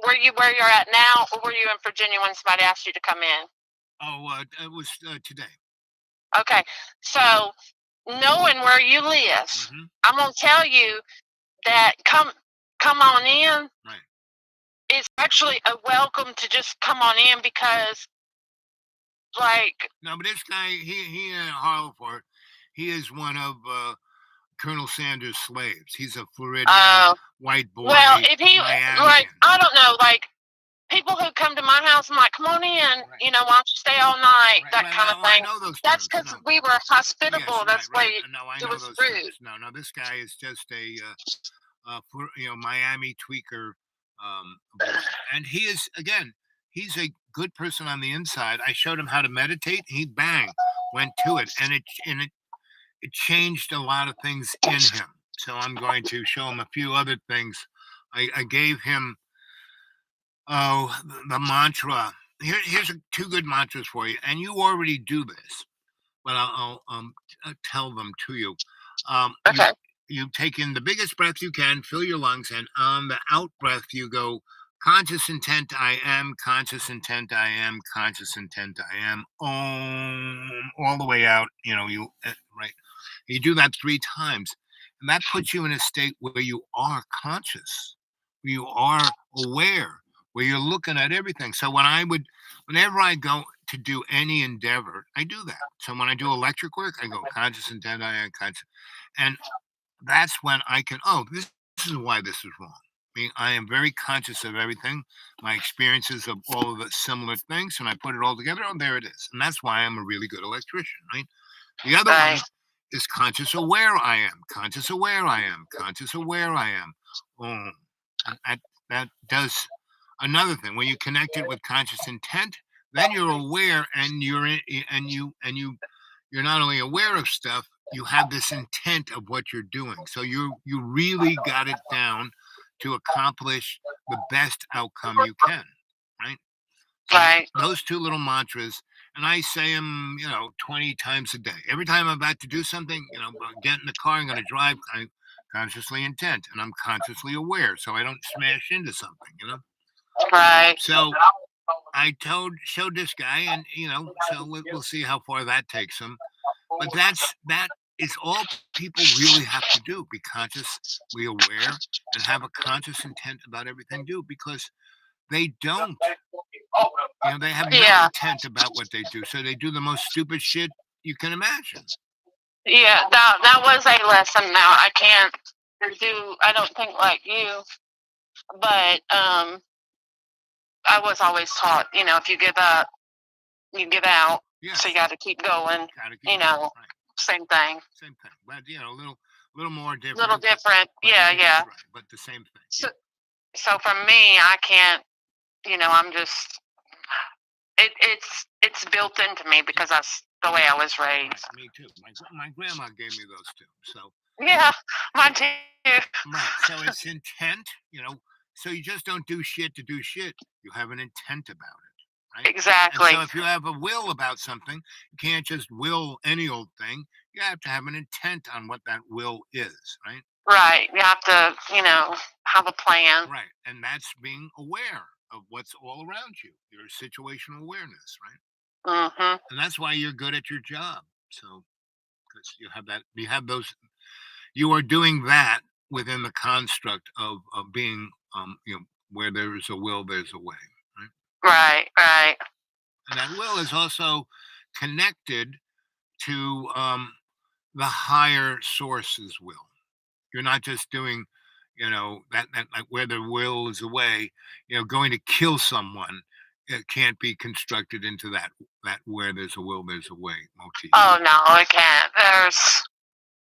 where you're at now, or were you in Virginia when somebody asked you to come in? Oh, it was today. Okay, so knowing where you live, I'm gonna tell you that come on in. Right. It's actually a welcome to just come on in because, like. No, but this guy, he in Harleford, he is one of Colonel Sanders' slaves. He's a Floridian white boy. Well, if he Miami. like, I don't know, like people who come to my house, I'm like, "Come on in, why don't you stay all night?" That kind of thing. I know those That's terms. because we were hospitable. Yes, That's why No, I it know was those rude. terms. No, this guy is just a Miami tweaker, boy. And he is, again, he's a good person on the inside. I showed him how to meditate. He went to it, and it changed a lot of things in him. So I'm going to show him a few other things. I gave him the mantra. Here's two good mantras for you, and you already do this. but I'll tell them to you. Um, you Okay. you take in the biggest breath you can, fill your lungs, and on the out breath you go conscious intent I am, conscious intent I am, conscious intent I am, all the way out. Right. You do that 3 times, and that puts you in a state where you are conscious, where you are aware, where you're looking at everything. So whenever I go to do any endeavor, I do that. So when I do electric work, I go conscious intent, I am conscious, and that's when I can. Oh, this is why this is wrong. I am very conscious of everything, my experiences of all of the similar things, and I put it all together. Oh, there it is, and that's why I'm a really good electrician, right? The other Right. one is conscious aware I am, conscious aware I am, conscious aware I am. Oh, and that does another thing. When you connect it with conscious intent, then you're aware and you're not only aware of stuff, you have this intent of what you're doing. So you really got it down to accomplish the best outcome you can, right? So Right. those two little mantras, and I say them, 20 times a day. Every time I'm about to do something, get in the car, I'm going to drive. I'm consciously intent, and I'm consciously aware, so I don't smash into something. Right. So I showed this guy, and so we'll see how far that takes him. But that is all people really have to do: be consciously aware and have a conscious intent about everything they do, because they don't. They have no Yeah. intent about what they do, so they do the most stupid shit you can imagine. Yeah. That was a lesson. Now I can't do. I don't think like you, but I was always taught. If you give up, you give out. Yes, So you got to keep going. gotta keep You going. know, Right, same thing. same thing, but a little more Little different. different. But Yeah. yeah, Yeah. right, but the same thing. So, Yeah, so for me, I can't. I'm just. It's built into me because that's the way I was right. raised. Me too. My grandma gave me those two. So Yeah, mine too. right. So it's intent. So you just don't do shit to do shit. You have an intent about it, right? And Exactly. so if you have a will about something, you can't just will any old thing. You have to have an intent on what that will is, right? Right. You have to, have a plan. Right. And that's being aware of what's all around you, your situational awareness, right? Mhm. And that's why you're good at your job. So, because you have those, you are doing that within the construct of being, where there is a will, there's a way, right? Right. Right. And that will is also connected to the higher source's will. You're not just doing, that like where the will is away, going to kill someone. It can't be constructed into that where there's a will, there's a way motif. Oh no, it can't. There's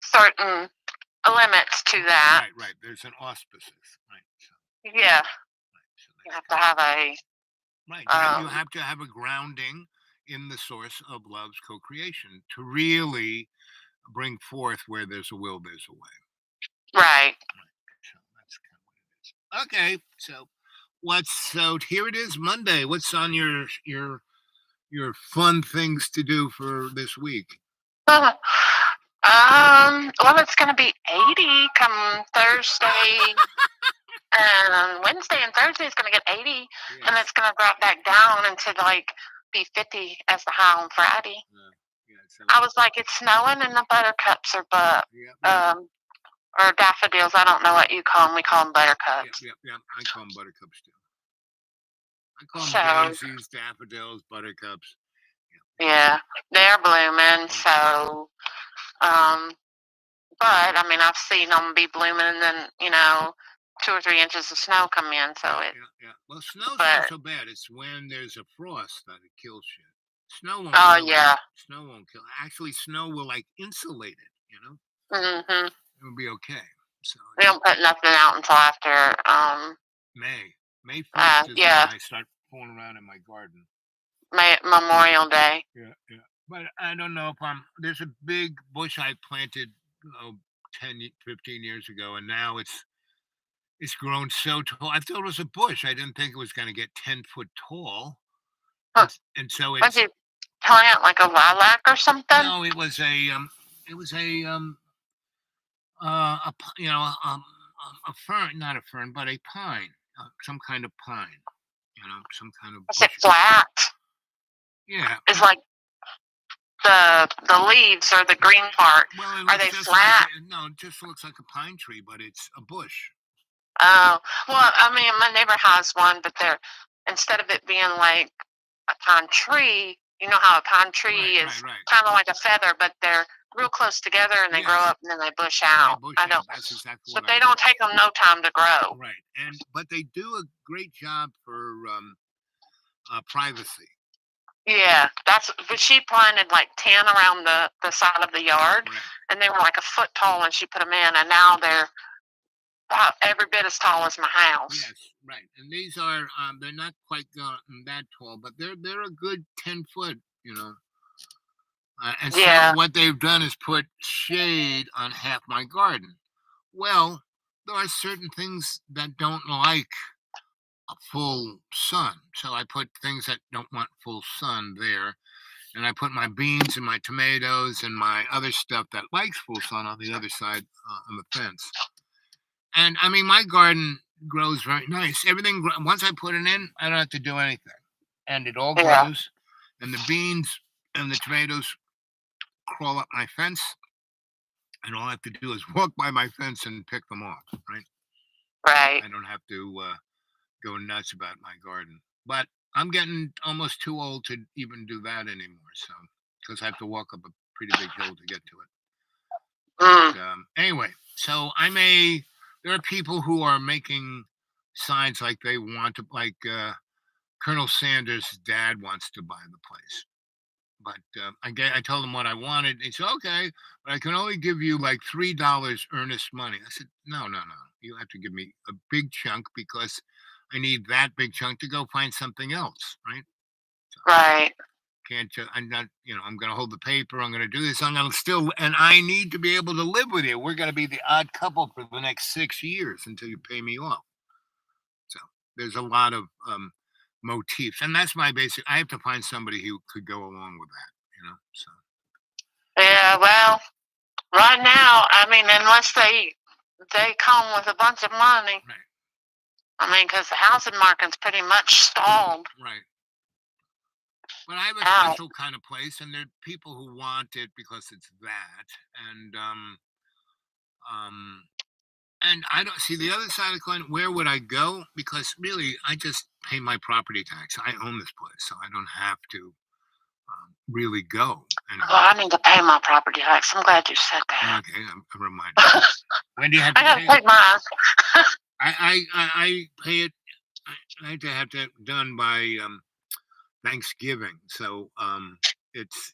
certain limits to that. Right, right. There's an auspices, right? So, Yeah. right. So You that's have to kind of have a right. You um. have to have a grounding in the source of love's co-creation to really bring forth where there's a will, there's a way. Right. Right. So that's kind of what it is. Okay, so here it is, Monday. What's on your fun things to do for this week? Well, it's gonna be 80 come Thursday, and Wednesday and Thursday is gonna get 80, and Yes. it's gonna drop back down into like be 50 as the high on Friday. Yeah. So I was like, it's snowing and the buttercups are yeah, yeah, um or daffodils. I don't know what you call them. We call them yeah, buttercups. yeah, yeah. I call them buttercups too. I call them So daisies, daffodils, buttercups. yeah, they're blooming. Yeah, So um, but I mean, I've seen them be blooming, and then 2 or 3 inches of snow come in. So yeah, it, yeah, yeah. Well, snow's not but so bad. It's when there's a frost that it kills shit. Snow won't oh kill it. yeah, Snow won't kill. Actually, snow will like insulate it. mhm. It'll be okay. So We don't put nothing out until after May, May 1st is when yeah, I start fooling around in my garden. Memorial Day. Yeah, yeah. But I don't know if there's a big bush I planted, 15 years ago, and now it's grown so tall. I thought it was a bush. I didn't think it was going to get 10 foot tall. Huh. And so What'd it's you? plant, like a lilac or something? No, it was a fern, not a fern, but a pine, some kind of pine, some kind of Is it bush. flat? Yeah. Is like the leaves or the green part, Well, it are looks they just like flat? no, it just looks like a pine tree, but it's a bush. Oh, well, I mean, my neighbor has one, but they're instead of it being like a pine tree, you know how a pine Right, tree right, is right. kind of like a feather, but they're real close together and they grow Yes, up and then they bush and they out. bush I out. don't, That's exactly what but I they do. don't take them no time to grow. Right, but they do a great job for privacy. Yeah, but she planted like 10 around the side of the yard, Right. and they were like a foot tall when she put them in, and now they're about every bit as tall as my house. Yes, right. And these are they're not quite that tall, but they're a good 10 foot. And so Yeah, what they've done is put shade on half my garden. Well, there are certain things that don't like a full sun, so I put things that don't want full sun there, and I put my beans and my tomatoes and my other stuff that likes full sun on the other side on the fence. And I mean, my garden grows very nice. Everything once I put it in, I don't have to do anything, and it all yeah, grows. And the beans and the tomatoes crawl up my fence, and all I have to do is walk by my fence and pick them off. Right? right. I don't have to go nuts about my garden. But I'm getting almost too old to even do that anymore. So because I have to walk up a pretty big hill to get to it. Mm, But anyway, so I may. There are people who are making signs like they want to, like Colonel Sanders' dad wants to buy the place. But I told him what I wanted. He said, "Okay, but I can only give you like $3 earnest money." I said, "No, no, no. You have to give me a big chunk because I need that big chunk to go find something else, right? So right. can't I'm not, I'm going to hold the paper. I'm going to do this. I'm going to still, and I need to be able to live with you. We're going to be the odd couple for the next 6 years until you pay me off." So there's a lot of motifs, and that's my basic. I have to find somebody who could go along with that. So Yeah, well, right now, I mean, unless they come with a bunch of money, right, I mean, because the housing market's pretty much stalled right. But I have a out. special kind of place, and there are people who want it because it's that, and um, and I don't see the other side of the coin. Where would I go? Because really, I just pay my property tax. I own this place, so I don't have to really go Well, anywhere. I need to pay my property tax. I'm glad you said that. Okay, I'm reminded. When do you have I to gotta pay it? take mine. I pay it. I have to have done by Thanksgiving. So it's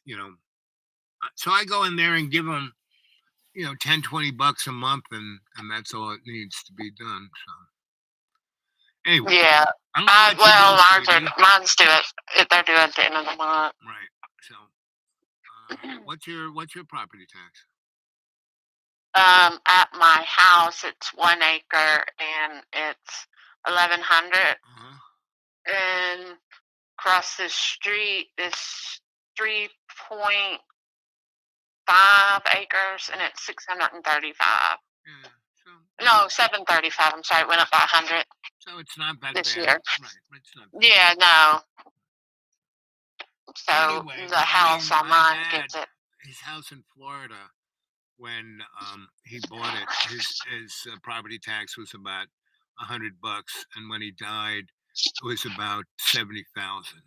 so I go in there and give them 10-20 bucks a month, and that's all it needs to be done. So anyway, Yeah. I'm gonna let you Well, go, sweetie. mine's due it. They're due at the end of the month. Right. So what's your property tax? At my house, it's 1 acre and it's 1,100, Uh-huh. and across the street is 3.5 acres and it's 635. Yeah. So No, 735. I'm sorry, it went up by 100 so it's not that this bad. year. Right. It's not that Yeah, no. bad. So Anyway, the I house mean, on my mine dad, gets it. his house in Florida, when he bought it, his property tax was about $100, and when he died, it was about 70,000.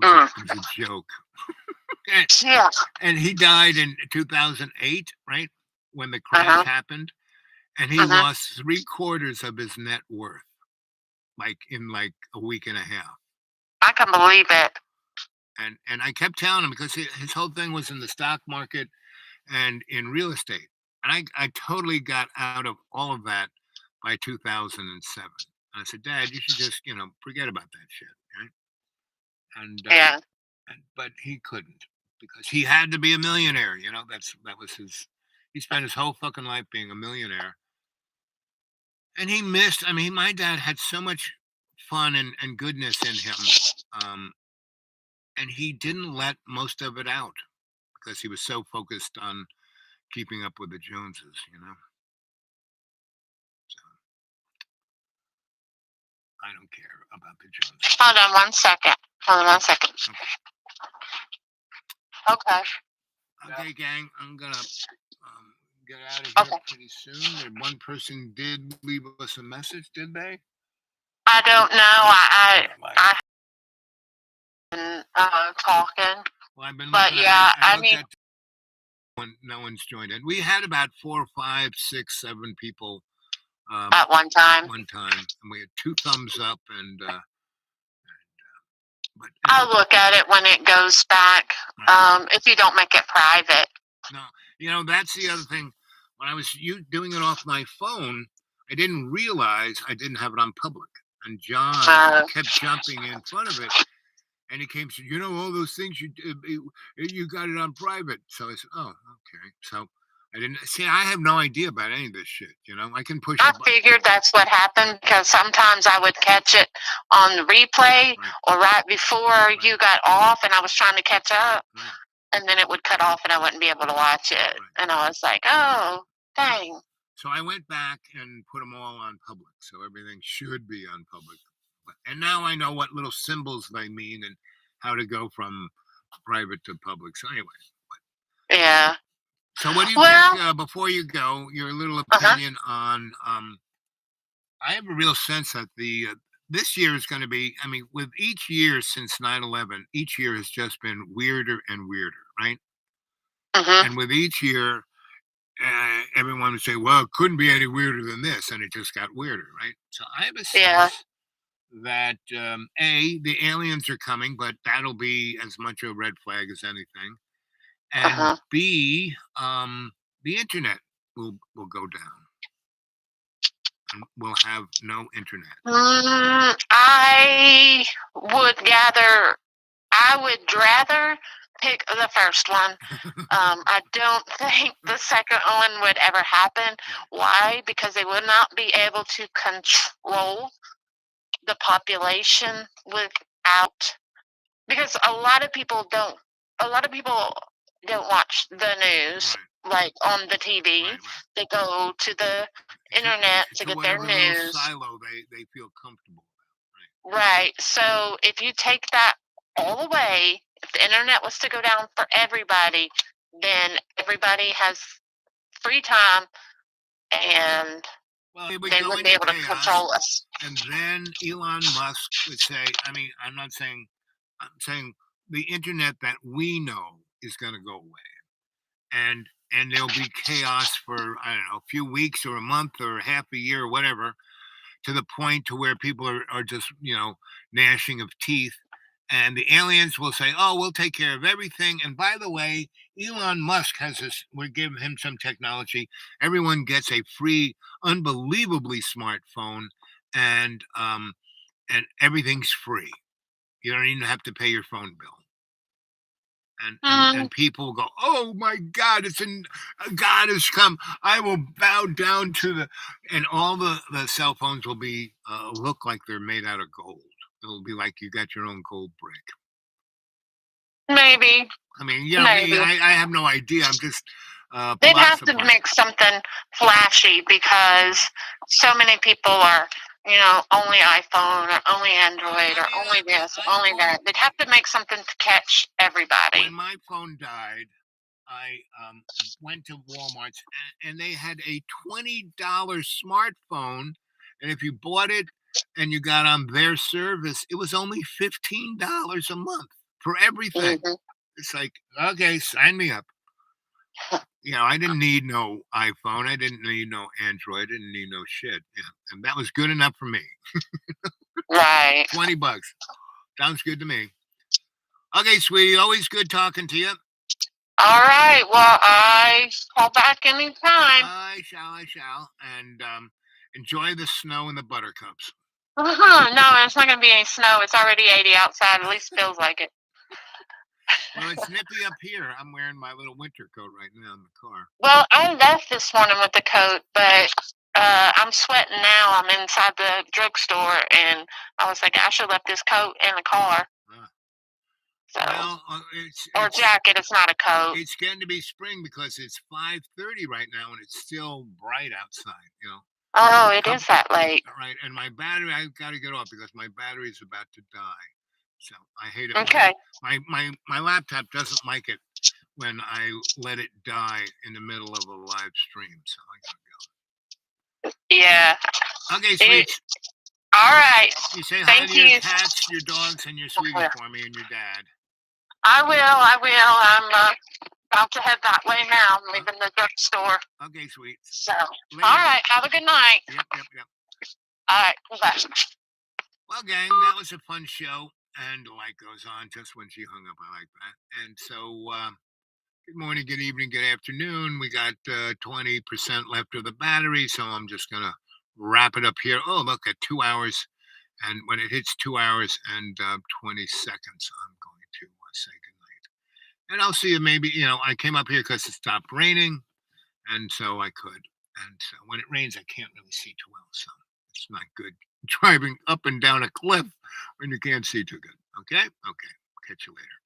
Mm. It was a joke. and, Yeah. and he died in 2008, right when the Uh crash huh. happened, and he Uh huh. lost 3/4 of his net worth, like in like a week and a half. I can believe it. And I kept telling him because his whole thing was in the stock market and in real estate. And I totally got out of all of that by 2007. I said, Dad, you should just, forget about that shit. Right? And, Yeah. but he couldn't because he had to be a millionaire. That was he spent his whole fucking life being a millionaire. And he missed, I mean, my dad had so much fun and goodness in him. Um, and he didn't let most of it out because he was so focused on keeping up with the Joneses, you know? So, I don't care about the Joneses. Hold on 1 second. Hold on 1 second. Okay. Okay, gang, I'm gonna get out of here Okay. pretty soon. One person did leave us a message, did they? I don't know. I Like, been talking, well, I've been but looking. yeah, I I looked need at no one's joined in. We had about 4, 5, 6, 7 people at one time. one time, and we had 2 thumbs up, and but I'll look at it when it goes back. If you don't make it private. no, you know that's the other thing. When I was doing it off my phone, I didn't realize I didn't have it on public, and John kept jumping in front of it. And he came and said, you know, all those things you got it on private. So I said, oh, okay. So I didn't see. I have no idea about any of this shit. You know, I can push. I figured that's what happened because sometimes I would catch it on the replay or right before you got off, and I was trying to catch up, and then it would cut off, and I wouldn't be able to watch it. And I was like, oh, dang. So I went back and put them all on public, so everything should be on public. And now I know what little symbols they mean and how to go from private to public. So anyway. Yeah. So what do you think, before you go, your little opinion on, I have a real sense that this year is going to be, I mean, with each year since 9/11, each year has just been weirder and weirder, right? And with each year, everyone would say, well, it couldn't be any weirder than this. And it just got weirder, right? So I have a sense that, A, the aliens are coming, but that'll be as much a red flag as anything. And B, the internet will go down. And we'll have no internet. I would rather pick the first one. I don't think the second one would ever happen. Why? Because they would not be able to control the population without. Because a lot of people don't watch the news like on the TV. They go to the internet to get their news. Silo they feel comfortable. Right. So if you take that all away, if the internet was to go down for everybody, then everybody has free time and they wouldn't be able to control us. And then Elon Musk would say, I mean, I'm saying the internet that we know is going to go away. And there'll be chaos for, I don't know, a few weeks or a month or half a year or whatever, to the point to where people are just, you know, gnashing of teeth. And the aliens will say, oh, we'll take care of everything. And by the way, Elon Musk has this, we give him some technology. Everyone gets a free, unbelievably smart phone, and everything's free. You don't even have to pay your phone bill. And people go, oh my God, God has come. I will bow down to and all the cell phones will be look like they're made out of gold. It'll be like you got your own gold brick. Maybe. I mean, yeah, I have no idea. I'm just they'd have to make something flashy because so many people are, you know, only iPhone or only Android or only this, only that. They'd have to make something to catch everybody. When my phone died, I went to Walmart and they had a $20 smartphone, and if you bought it and you got on their service, it was only $15 a month for everything. It's like, okay, sign me up. You know, I didn't need no iPhone. I didn't need no Android. I didn't need no shit. Yeah, and that was good enough for me. Right. $20. Sounds good to me. Okay, sweetie. Always good talking to you. All right. Well, I call back anytime. I shall. And enjoy the snow and the buttercups. No, it's not going to be any snow. It's already 80 outside. At least feels like it. Well, it's nippy up here. I'm wearing my little winter coat right now in the car. Well, I left this morning with the coat, but I'm sweating now. I'm inside the drugstore, and I was like, I should have left this coat in the car. So, Well, or jacket. It's not a coat. it's getting to be spring because it's 5:30 right now and it's still bright outside. Oh, it is Couple, that late. right? And my battery, I've got to get off because my battery is about to die. So I hate it when Okay. my laptop doesn't like it when I let it die in the middle of a live stream. So I gotta Yeah. go. Okay, It, sweets. all right. You say hi Thank to your you. cats, your dogs, and your sweetie Yeah. for me, and your dad. I will. I'm about to head that way now. I'm leaving the drugstore. Okay, sweets. So, Later. all right. Have a good night. Yep. All right. Bye. Well, gang, that was a fun show. And the light goes on just when she hung up. I like that. And so, good morning, good evening, good afternoon. We got 20% left of the battery. So I'm just going to wrap it up here. Oh, look, at 2 hours. And when it hits 2 hours and 20 seconds, I'm going to say goodnight. And I'll see you maybe, I came up here because it stopped raining. And so I could. And so when it rains, I can't really see too well. So it's not good driving up and down a cliff when you can't see too good. Okay? Okay. Catch you later.